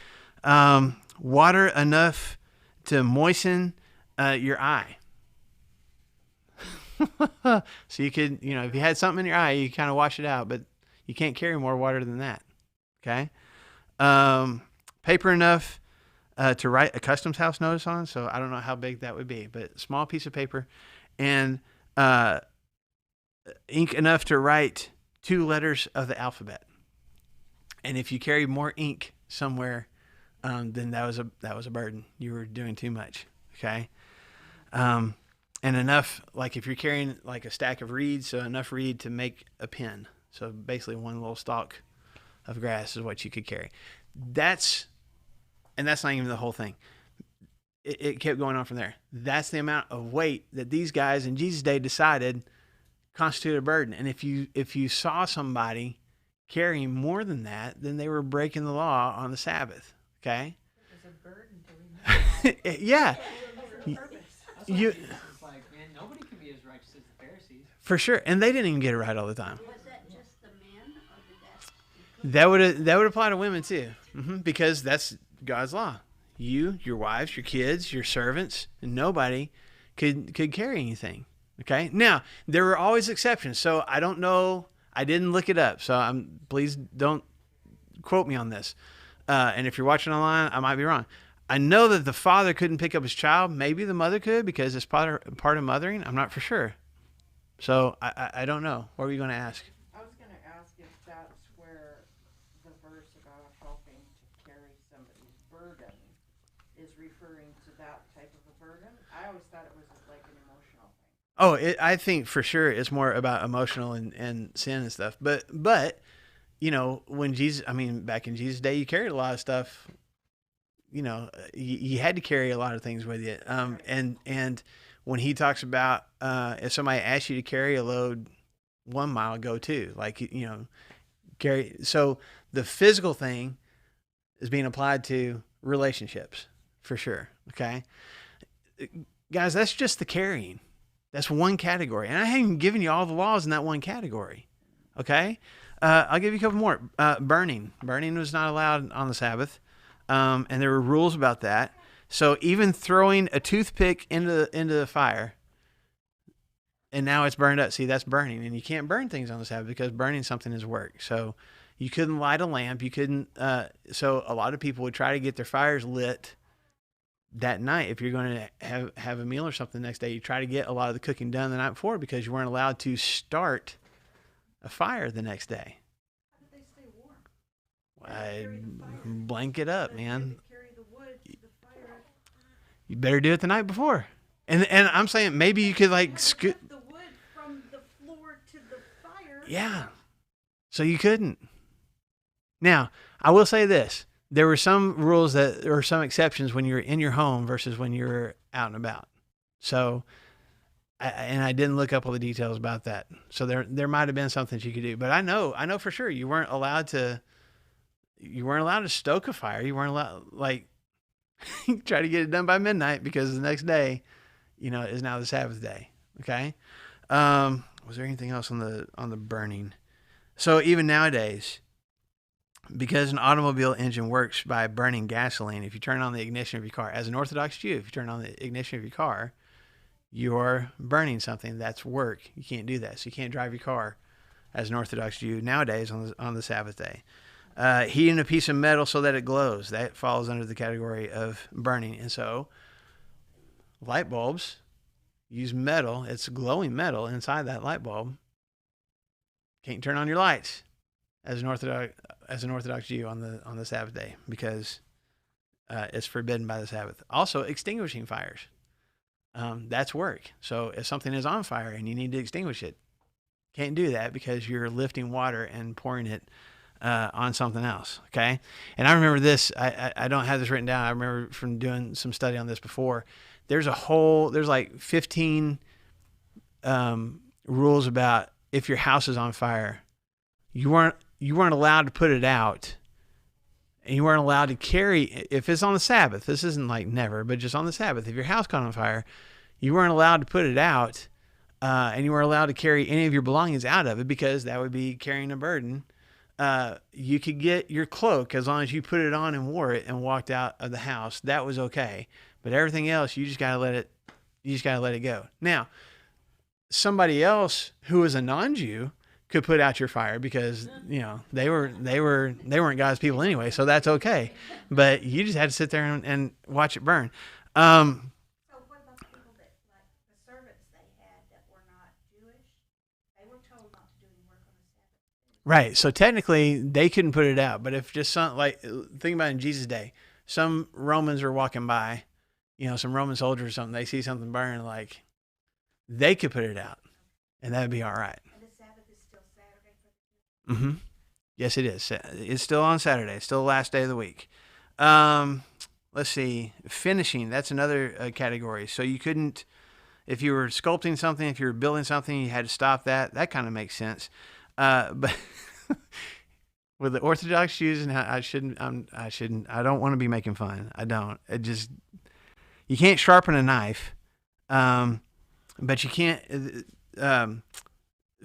S1: water enough to moisten your eye. So you could, if you had something in your eye, you kind of wash it out, but you can't carry more water than that. Okay. Paper enough to write a customs house notice on. So I don't know how big that would be, but small piece of paper, and ink enough to write 2 letters of the alphabet. And if you carried more ink somewhere, then that was a burden. You were doing too much. Okay. And enough, like if you're carrying like a stack of reeds, so enough reed to make a pen. So basically one little stalk of grass is what you could carry. That's not even the whole thing. It kept going on from there. That's the amount of weight that these guys in Jesus' day decided constituted a burden. And if you saw somebody carrying more than that, then they were breaking the law on the Sabbath. Okay?
S5: It was a burden to remove.
S1: Yeah.
S2: That's
S1: You-
S2: why Jesus was like, man, nobody can be as righteous as the Pharisees.
S1: For sure. And they didn't even get it right all the time.
S6: Was that just the men, or did that?
S1: That would apply to women too, because that's God's law. You, your wives, your kids, your servants, and nobody could carry anything. Okay. Now there were always exceptions, so I don't know. I didn't look it up, so please don't quote me on this. And if you're watching online, I might be wrong. I know that the father couldn't pick up his child. Maybe the mother could, because it's part of mothering. I'm not for sure. So I don't know. What were you going to ask?
S5: I was gonna ask if that's where the verse about helping to carry somebody's burden is referring to that type of a burden. I always thought it was like an emotional thing.
S1: Oh, I think for sure it's more about emotional and sin and stuff. But when back in Jesus' day, you carried a lot of stuff. You had to carry a lot of things with you. And when he talks about if somebody asks you to carry a load 1 mile, go 2. Like, carry. So the physical thing is being applied to relationships for sure. Okay, guys, that's just the carrying. That's one category, and I haven't given you all the laws in that one category. Okay. I'll give you a couple more. Burning was not allowed on the Sabbath. And there were rules about that. So even throwing a toothpick into the fire, and now it's burned up. See, that's burning, and you can't burn things on the Sabbath because burning something is work. So you couldn't light a lamp. You couldn't. So a lot of people would try to get their fires lit that night. If you're going to have a meal or something the next day, you try to get a lot of the cooking done the night before because you weren't allowed to start a fire the next day.
S5: How did they stay warm?
S1: Blanket up, man.
S5: Carry the wood to the fire.
S1: You better do it the night before. And I'm saying maybe you could like scoot
S5: the wood from the floor to the fire.
S1: Yeah. So you couldn't. Now, I will say this. There were some rules that or some exceptions when you're in your home versus when you're out and about. So I didn't look up all the details about that. So there might have been something you could do, but I know for sure you weren't allowed to stoke a fire. You weren't allowed like try to get it done by midnight because the next day, is now the Sabbath day. Okay. Was there anything else on the burning? So even nowadays, because an automobile engine works by burning gasoline, if you turn on the ignition of your car, as an Orthodox Jew, if you turn on the ignition of your car, you're burning something. That's work. You can't do that. So you can't drive your car as an Orthodox Jew nowadays on the Sabbath day. Heating a piece of metal so that it glows, that falls under the category of burning. And so light bulbs use metal. It's glowing metal inside that light bulb. Can't turn on your lights as an Orthodox Jew on the Sabbath day because it's forbidden by the Sabbath. Also, extinguishing fires. That's work. So if something is on fire and you need to extinguish it, can't do that because you're lifting water and pouring it on something else. Okay. And I remember this, I don't have this written down. I remember from doing some study on this before. There's like 15 rules about if your house is on fire, you weren't allowed to put it out, and you weren't allowed to carry, if it's on the Sabbath, this isn't like never, but just on the Sabbath, if your house caught on fire, you weren't allowed to put it out, and you weren't allowed to carry any of your belongings out of it because that would be carrying a burden. You could get your cloak as long as you put it on and wore it and walked out of the house. That was okay. But everything else, you just gotta let it go. Now, somebody else who is a non-Jew could put out your fire because they weren't God's people anyway, so that's okay. But you just had to sit there and watch it burn.
S3: So what about the people that, like the servants they had that were not Jewish? They were told not to do any work on the Sabbath.
S1: Right. So technically they couldn't put it out, but if just think about it in Jesus' day, some Romans are walking by, some Roman soldiers or something, they see something burning, like they could put it out and that'd be all right.
S3: And the Sabbath is still Saturday for the Jews?
S1: Mm-hmm. Yes, it is. It's still on Saturday. It's still the last day of the week. Let's see. Finishing, that's another category. So you couldn't, if you were sculpting something, if you were building something, you had to stop that. That kind of makes sense. But with the Orthodox Jews, and I don't want to be making fun. I don't. You can't sharpen a knife, but you can't,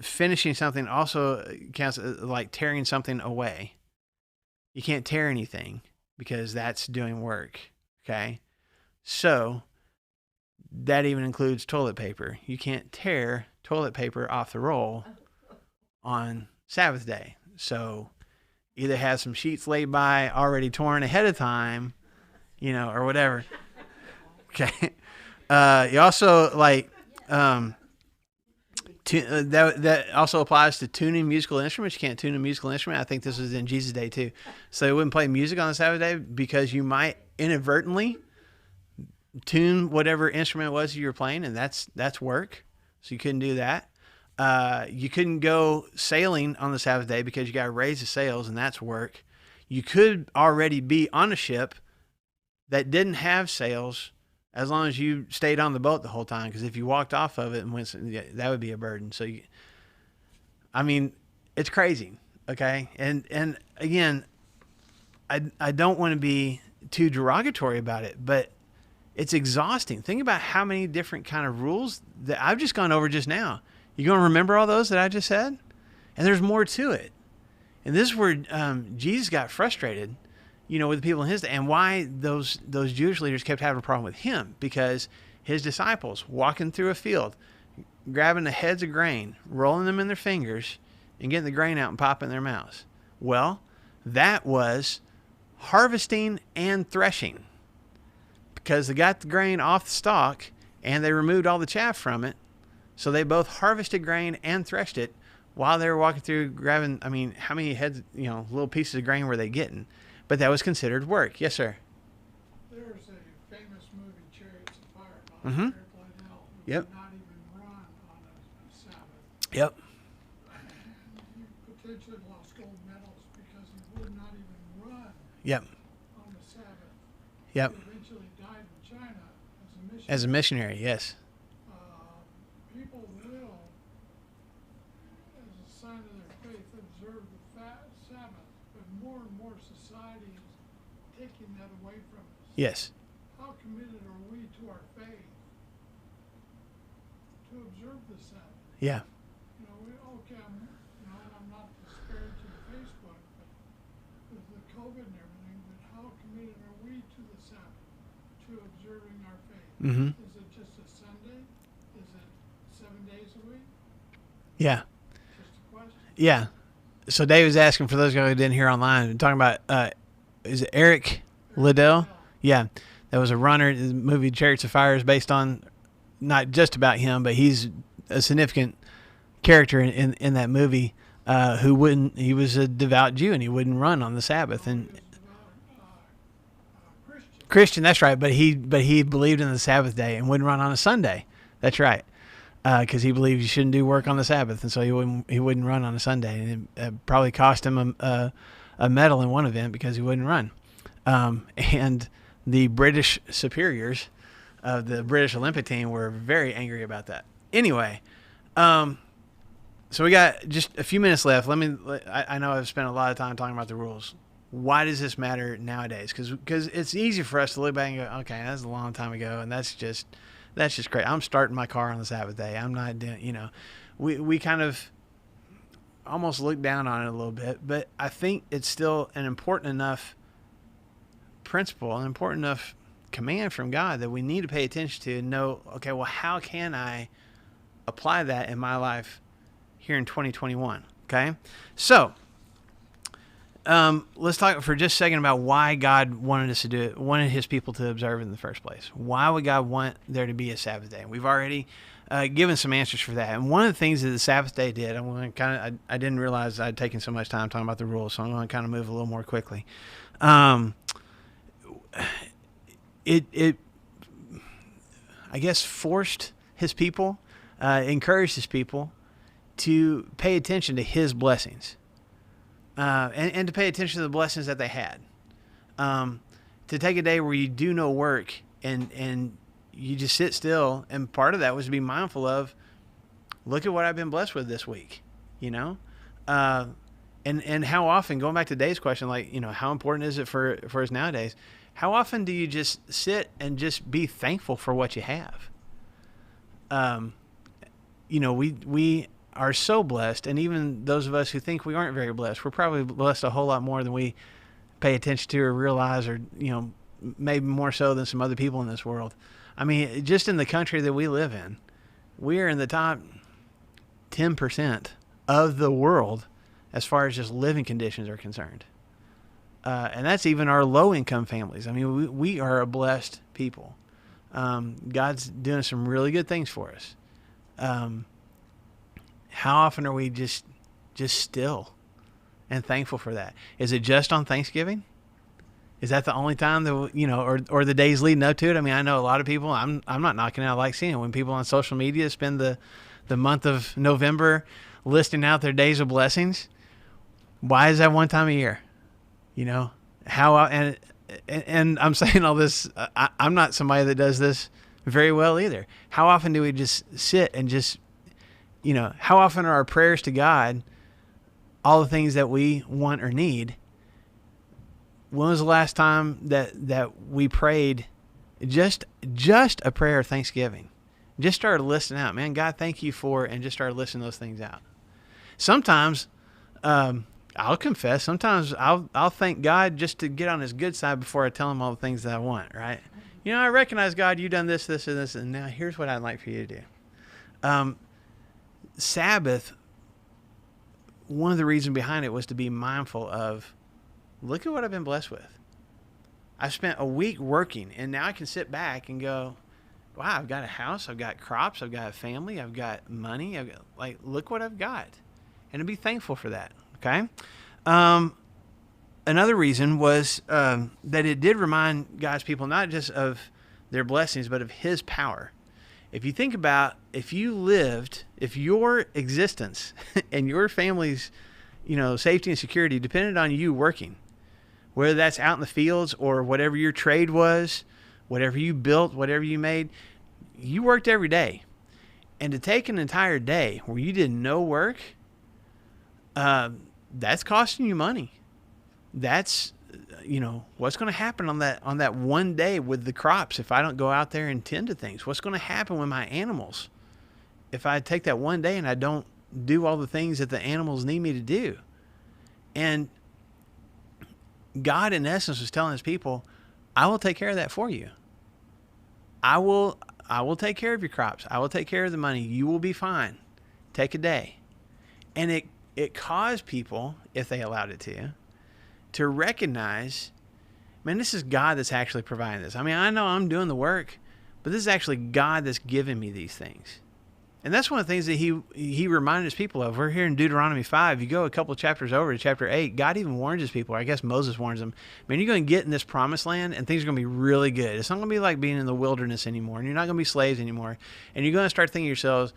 S1: finishing something also counts like tearing something away. You can't tear anything because that's doing work. Okay. So that even includes toilet paper. You can't tear toilet paper off the roll on Sabbath day. So either have some sheets laid by already torn ahead of time, or whatever. Okay. You also that also applies to tuning musical instruments. You can't tune a musical instrument. I think this was in Jesus' day too. So they wouldn't play music on the Sabbath day because you might inadvertently tune whatever instrument it was you were playing, and that's work. So you couldn't do that. You couldn't go sailing on the Sabbath day because you got to raise the sails, and that's work. You could already be on a ship that didn't have sails as long as you stayed on the boat the whole time, because if you walked off of it and went, that would be a burden. So, it's crazy, okay? And again, I don't want to be too derogatory about it, but it's exhausting. Think about how many different kind of rules that I've just gone over just now. You going to remember all those that I just said? And there's more to it. And this is where Jesus got frustrated, with the people in his day, and why those Jewish leaders kept having a problem with him, because his disciples walking through a field, grabbing the heads of grain, rolling them in their fingers, and getting the grain out and popping in their mouths. Well, that was harvesting and threshing, because they got the grain off the stalk and they removed all the chaff from it. So they both harvested grain and threshed it while they were walking through grabbing, how many heads, little pieces of grain were they getting? But that was considered work. Yes, sir.
S8: There's a famous movie, Chariots of Fire, about
S1: Mm-hmm.
S8: Eric Liddell, who
S1: Yep.
S8: did not even run on a Sabbath.
S1: Yep.
S8: He potentially lost gold medals because he would not even run
S1: Yep.
S8: on the Sabbath.
S1: Yep.
S8: He eventually died in China as a missionary.
S1: As a missionary, yes.
S8: People will, as a sign of their faith, observe the Sabbath, but more and more society is taking that away from us.
S1: Yes.
S8: How committed are we to our faith to observe the Sabbath?
S1: Yeah.
S8: I'm not disparaging Facebook, but with the COVID and everything, but how committed are we to the Sabbath, to observing our faith?
S1: Mm-hmm.
S8: Is it just a Sunday? Is it 7 days a week?
S1: Yeah.
S8: Just a question.
S1: Yeah. So Dave was asking, for those guys who didn't hear online, talking about, is it Eric Liddell? Yeah. That was a runner. The movie Chariots of Fire is based on, not just about him, but he's a significant character in that movie, he was a devout Jew and he wouldn't run on the Sabbath. And Christian, that's right. But he believed in the Sabbath day and wouldn't run on a Sunday. That's right. Because he believed you shouldn't do work on the Sabbath, and so he wouldn't run on a Sunday, and it probably cost him a medal in one event because he wouldn't run. And the British superiors of the British Olympic team were very angry about that. Anyway, so we got just a few minutes left. I know I've spent a lot of time talking about the rules. Why does this matter nowadays? Because it's easy for us to look back and go, okay, that's a long time ago, and that's just great. I'm starting my car on the Sabbath day. I'm not doing, we kind of almost look down on it a little bit, but I think it's still an important enough principle, an important enough command from God that we need to pay attention to and know, okay, well, how can I apply that in my life here in 2021? Okay. So, let's talk for just a second about why God wanted us to do it, wanted his people to observe it in the first place. Why would God want there to be a Sabbath day? We've already given some answers for that. And one of the things that the Sabbath day did, I didn't realize I'd taken so much time talking about the rules, so I'm going to kind of move a little more quickly. It I guess forced his people, encouraged his people to pay attention to his blessings. And to pay attention to the blessings that they had. To take a day where you do no work and you just sit still, and part of that was to be mindful of, look at what I've been blessed with this week, and how often, going back to Dave's question, how important is it for us nowadays? How often do you just sit and just be thankful for what you have? We are so blessed, and even those of us who think we aren't very blessed, we're probably blessed a whole lot more than we pay attention to or realize, or maybe more so than some other people in this world. I mean, just in the country that we live in, we are in the top 10% of the world as far as just living conditions are concerned. And that's even our low-income families. I mean, we are a blessed people. God's doing some really good things for us. How often are we just still and thankful for that? Is it just on Thanksgiving? Is that the only time that, or the days leading up to it? I mean, I know a lot of people, I'm not knocking it. I like seeing it when people on social media spend the month of November listing out their days of blessings. Why is that one time a year? And I'm saying all this, I'm not somebody that does this very well either. How often do we just sit and just, how often are our prayers to God all the things that we want or need? When was the last time that we prayed just a prayer of thanksgiving? Just started listing out, man, God, thank you for, and just started listing those things out. Sometimes, I'll confess, sometimes I'll thank God just to get on his good side before I tell him all the things that I want, right? You know, I recognize, God, you've done this, this, and this, and now here's what I'd like for you to do. Sabbath, one of the reasons behind it was to be mindful of, look at what I've been blessed with. I've spent a week working, and now I can sit back and go, wow, I've got a house, I've got crops, I've got a family, I've got money, look what I've got. And to be thankful for that, okay? Another reason was that it did remind God's people not just of their blessings, but of his power. If you think about, if your existence and your family's, safety and security depended on you working, whether that's out in the fields or whatever your trade was, whatever you built, whatever you made, you worked every day. And to take an entire day where you did no work, that's costing you money. That's, what's going to happen on that one day with the crops if I don't go out there and tend to things? What's going to happen with my animals if I take that one day and I don't do all the things that the animals need me to do? And God, in essence, was telling his people, I will take care of that for you. I will take care of your crops. I will take care of the money. You will be fine. Take a day. And it caused people, if they allowed it to recognize, man, this is God that's actually providing this. I mean, I know I'm doing the work, but this is actually God that's giving me these things. And that's one of the things that he reminded his people of. We're here in Deuteronomy 5. You go a couple of chapters over to chapter 8, God even warns his people. I guess Moses warns them, man, you're going to get in this promised land and things are going to be really good. It's not going to be like being in the wilderness anymore, and you're not going to be slaves anymore. And you're going to start thinking to yourselves,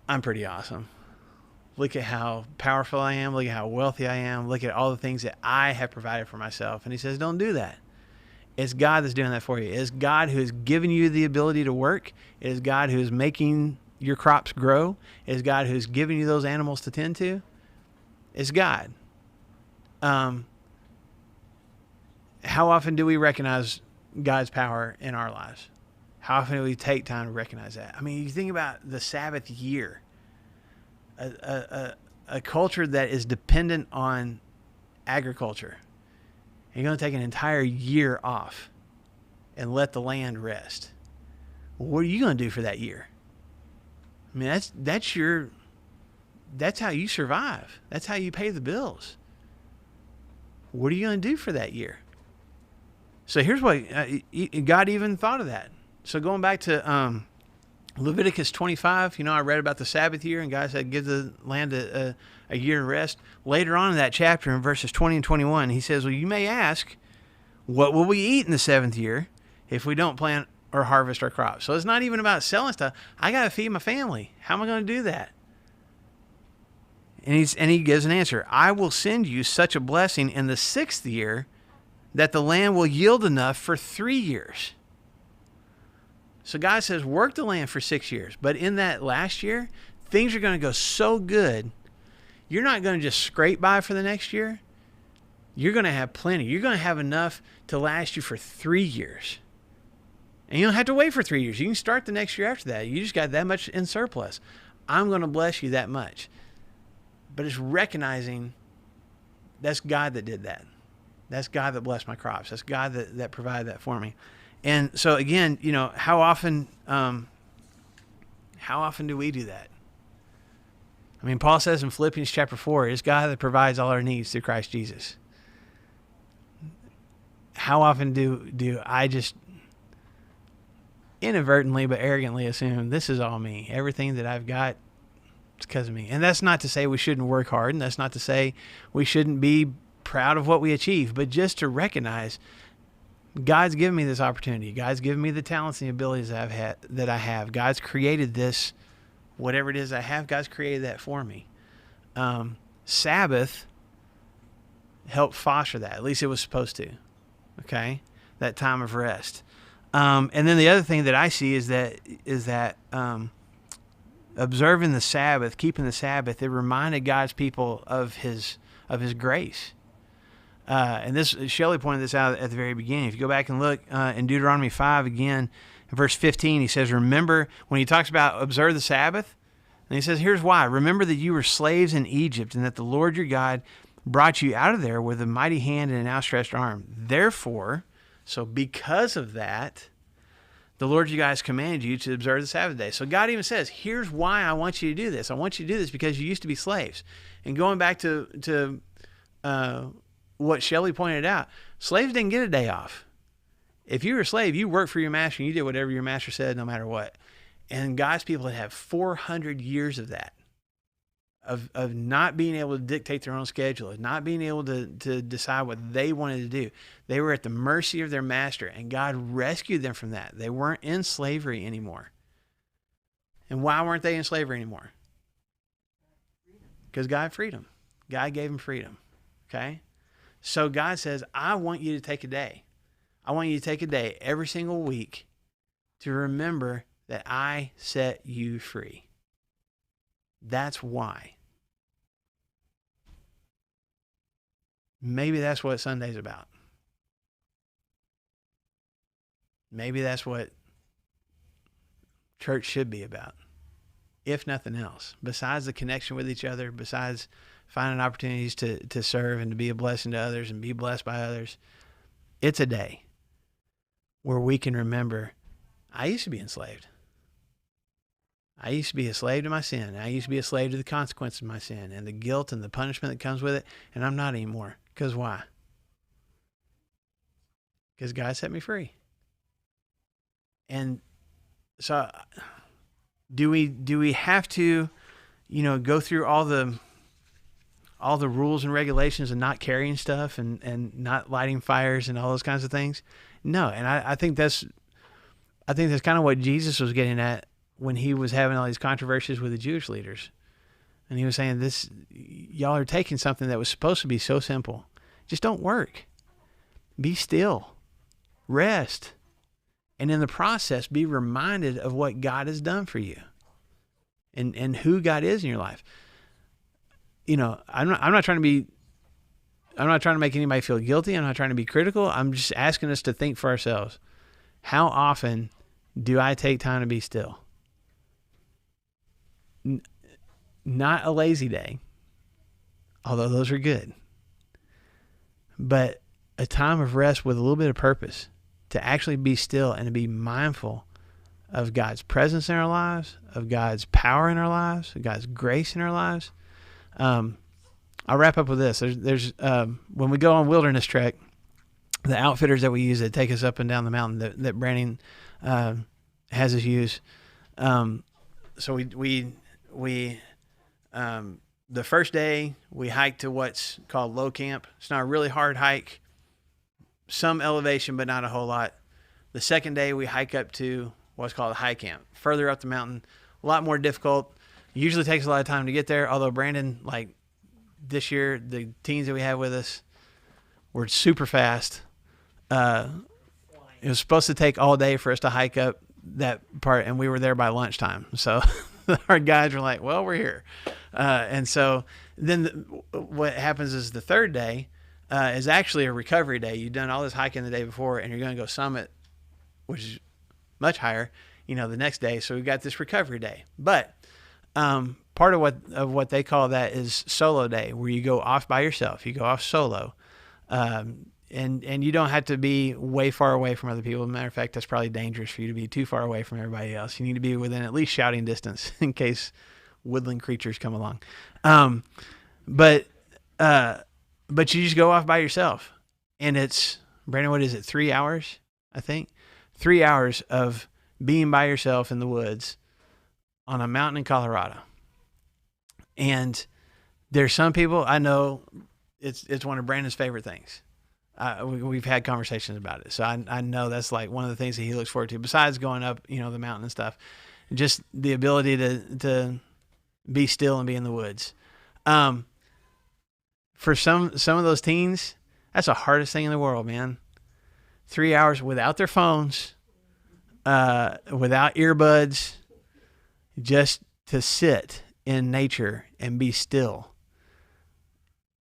S1: I'm pretty awesome. Look at how powerful I am. Look at how wealthy I am. Look at all the things that I have provided for myself. And he says, don't do that. It's God that's doing that for you. It's God who has given you the ability to work. It is God who is making your crops grow. It is God who's giving you those animals to tend to. It's God. How often do we recognize God's power in our lives? How often do we take time to recognize that? I mean, you think about the Sabbath year, a culture that is dependent on agriculture. And you're going to take an entire year off and let the land rest. Well, what are you going to do for that year? I mean, that's how you survive. That's how you pay the bills. What are you going to do for that year? So here's what God even thought of that. So going back to Leviticus 25, I read about the Sabbath year, and God said, give the land a year of rest. Later on in that chapter, in verses 20 and 21, he says, well, you may ask, what will we eat in the seventh year if we don't plant or harvest our crops? So it's not even about selling stuff. I got to feed my family. How am I going to do that? And he gives an answer. I will send you such a blessing in the sixth year that the land will yield enough for 3 years. So God says, work the land for 6 years. But in that last year, things are going to go so good, you're not going to just scrape by for the next year. You're going to have plenty. You're going to have enough to last you for 3 years. And you don't have to wait for 3 years. You can start the next year after that. You just got that much in surplus. I'm going to bless you that much. But it's recognizing that's God that did that. That's God that blessed my crops. That's God that provided that for me. And so again, how often do we do that? I mean, Paul says in Philippians chapter 4, it's God that provides all our needs through Christ Jesus. How often do I just inadvertently but arrogantly assume this is all me? Everything that I've got, it's because of me. And that's not to say we shouldn't work hard, and that's not to say we shouldn't be proud of what we achieve, but just to recognize God's given me this opportunity. God's given me the talents and the abilities that I have. God's created this, whatever it is I have, God's created that for me. Sabbath helped foster that. At least it was supposed to. Okay? That time of rest. And then the other thing that I see is that observing the Sabbath, keeping the Sabbath, it reminded God's people of his grace. And this, Shelley pointed this out at the very beginning. If you go back and look in Deuteronomy 5 again, in verse 15, he says, remember, when he talks about observe the Sabbath, And he says, here's why. Remember that you were slaves in Egypt and that the Lord your God brought you out of there with a mighty hand and an outstretched arm. Therefore, so because of that, the Lord you guys commanded you to observe the Sabbath day. So God even says, here's why I want you to do this. I want you to do this because you used to be slaves. And going back to what Shelley pointed out, slaves didn't get a day off. If you were a slave, you worked for your master and you did whatever your master said no matter what. And God's people had 400 years of that, of not being able to dictate their own schedule, of not being able to decide what they wanted to do. They were at the mercy of their master, and God rescued them from that. They weren't in slavery anymore. And why weren't they in slavery anymore? Because God freed them. God gave them freedom. Okay? So God says, I want you to take a day. I want you to take a day every single week to remember that I set you free. That's why. Maybe that's what Sunday's about. Maybe that's what church should be about, if nothing else. Besides the connection with each other, besides finding opportunities to serve and to be a blessing to others and be blessed by others, it's a day where we can remember, I used to be enslaved. I used to be a slave to my sin. I used to be a slave to the consequences of my sin and the guilt and the punishment that comes with it. And I'm not anymore. Because why? Because God set me free. And so do we have to, go through all the rules and regulations and not carrying stuff and not lighting fires and all those kinds of things? No. And I think that's kind of what Jesus was getting at when he was having all these controversies with the Jewish leaders. And he was saying, y'all are taking something that was supposed to be so simple. Just don't work. Be still. Rest. And in the process, be reminded of what God has done for you and who God is in your life. I'm not trying to make anybody feel guilty. I'm not trying to be critical. I'm just asking us to think for ourselves. How often do I take time to be still? Not a lazy day, although those are good, but a time of rest with a little bit of purpose, to actually be still and to be mindful of God's presence in our lives, of God's power in our lives, of God's grace in our lives. I'll wrap up with this. There's when we go on wilderness trek, the outfitters that we use that take us up and down the mountain that Brandon has us use. So we the first day we hiked to what's called low camp. It's not a really hard hike, some elevation, but not a whole lot. The second day we hike up to what's called high camp, further up the mountain, a lot more difficult. Usually takes a lot of time to get there. Although Brandon, like this year, the teens that we had with us were super fast. It was supposed to take all day for us to hike up that part, and we were there by lunchtime. So our guides were like, well, we're here. And so then what happens is the third day is actually a recovery day. You've done all this hiking the day before, and you're going to go summit, which is much higher, the next day. So we've got this recovery day. But part of what they call that is solo day, where you go off by yourself. You go off solo. And you don't have to be way far away from other people. As a matter of fact, that's probably dangerous for you to be too far away from everybody else. You need to be within at least shouting distance in case woodland creatures come along. But you just go off by yourself. And it's, Brandon, what is it, 3 hours, I think? 3 hours of being by yourself in the woods on a mountain in Colorado. And there's some people, I know it's one of Brandon's favorite things. We've had conversations about it. So I know that's like one of the things that he looks forward to, besides going up, the mountain and stuff. Just the ability to be still and be in the woods. For some of those teens, that's the hardest thing in the world, man. 3 hours without their phones, without earbuds, just to sit in nature and be still.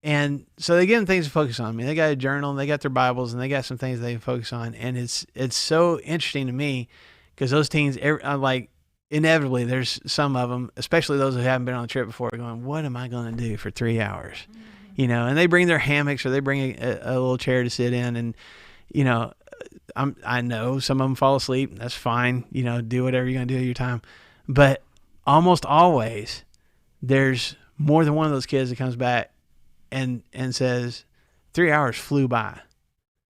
S1: And so they give them things to focus on. I mean, they got a journal and they got their Bibles and they got some things they can focus on. And it's so interesting to me because those teens, it inevitably there's some of them, especially those who haven't been on the trip before, going, what am I going to do for 3 hours? You know, and they bring their hammocks or they bring a little chair to sit in, and, you know, I know some of them fall asleep. That's fine. You know, do whatever you're going to do at your time. But almost always there's more than one of those kids that comes back and says, 3 hours flew by.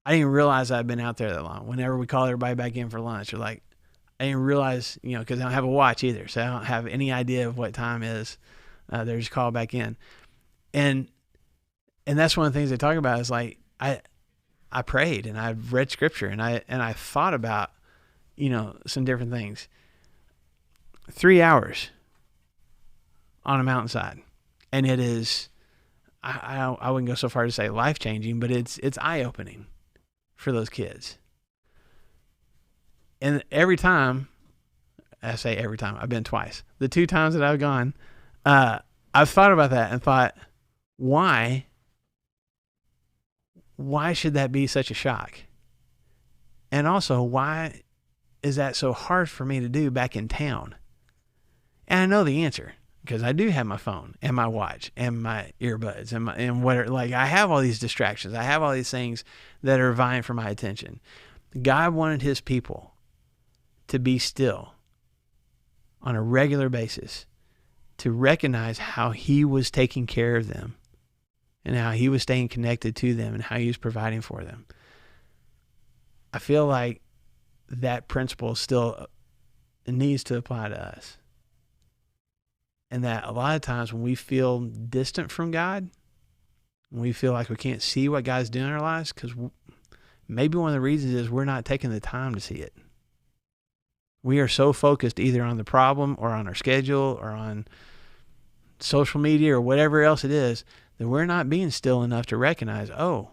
S1: I didn't even realize I'd been out there that long. Whenever we call everybody back in for lunch, they're like, I didn't realize, you know, because I don't have a watch either. So I don't have any idea of what time is. They're just called back in. And that's one of the things they talk about is like, I prayed and I read scripture and I thought about, you know, some different things. 3 hours on a mountainside. And it is, I wouldn't go so far to say life-changing, but it's eye-opening for those kids. And every time, I say every time, I've been twice. The 2 times that I've gone, I've thought about that and thought, why should that be such a shock? And also, why is that so hard for me to do back in town? And I know the answer, because I do have my phone and my watch and my earbuds and whatever. Like, I have all these distractions. I have all these things that are vying for my attention. God wanted his people to be still on a regular basis, to recognize how he was taking care of them and how he was staying connected to them and how he was providing for them. I feel like that principle still needs to apply to us. And that a lot of times when we feel distant from God, when we feel like we can't see what God's doing in our lives, because maybe one of the reasons is we're not taking the time to see it. We are so focused either on the problem or on our schedule or on social media or whatever else it is, that we're not being still enough to recognize, oh,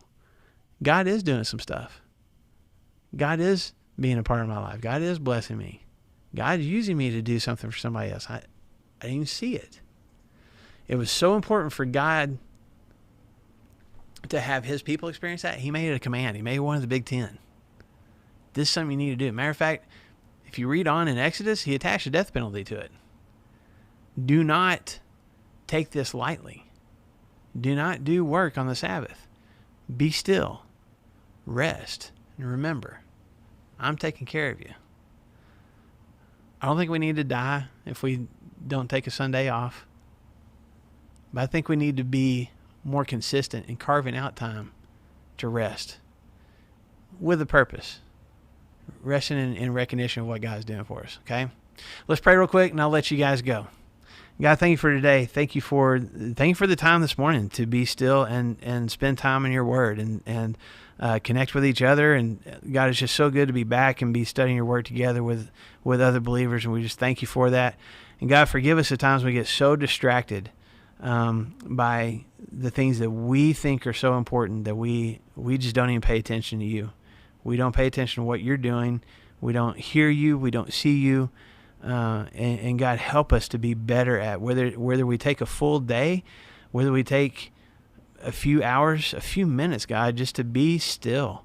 S1: God is doing some stuff. God is being a part of my life. God is blessing me. God is using me to do something for somebody else. I didn't even see it. It was so important for God to have his people experience that. He made it a command. He made it one of the big 10. This is something you need to do. Matter of fact, if you read on in Exodus, he attached a death penalty to it. Do not take this lightly. Do not do work on the Sabbath. Be still. Rest. And remember, I'm taking care of you. I don't think we need to die if we don't take a Sunday off. But I think we need to be more consistent in carving out time to rest with a purpose. Resting in recognition of what God's doing for us. Okay? Let's pray real quick and I'll let you guys go. God, thank you for today. Thank you for the time this morning to be still and spend time in your word and connect with each other. And God, it's just so good to be back and be studying your word together with other believers. And we just thank you for that. And God, forgive us at times we get so distracted by the things that we think are so important that we just don't even pay attention to you. We don't pay attention to what you're doing. We don't hear you. We don't see you. And God, help us to be better at whether we take a full day, whether we take a few hours, a few minutes, God, just to be still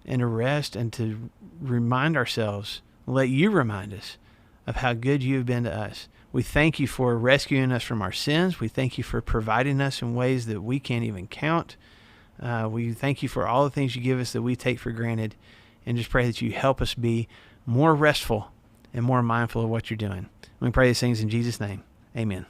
S1: and to rest and to remind ourselves, let you remind us of how good you have been to us. We thank you for rescuing us from our sins. We thank you for providing us in ways that we can't even count. We thank you for all the things you give us that we take for granted, and just pray that you help us be more restful and more mindful of what you're doing. We pray these things in Jesus' name. Amen.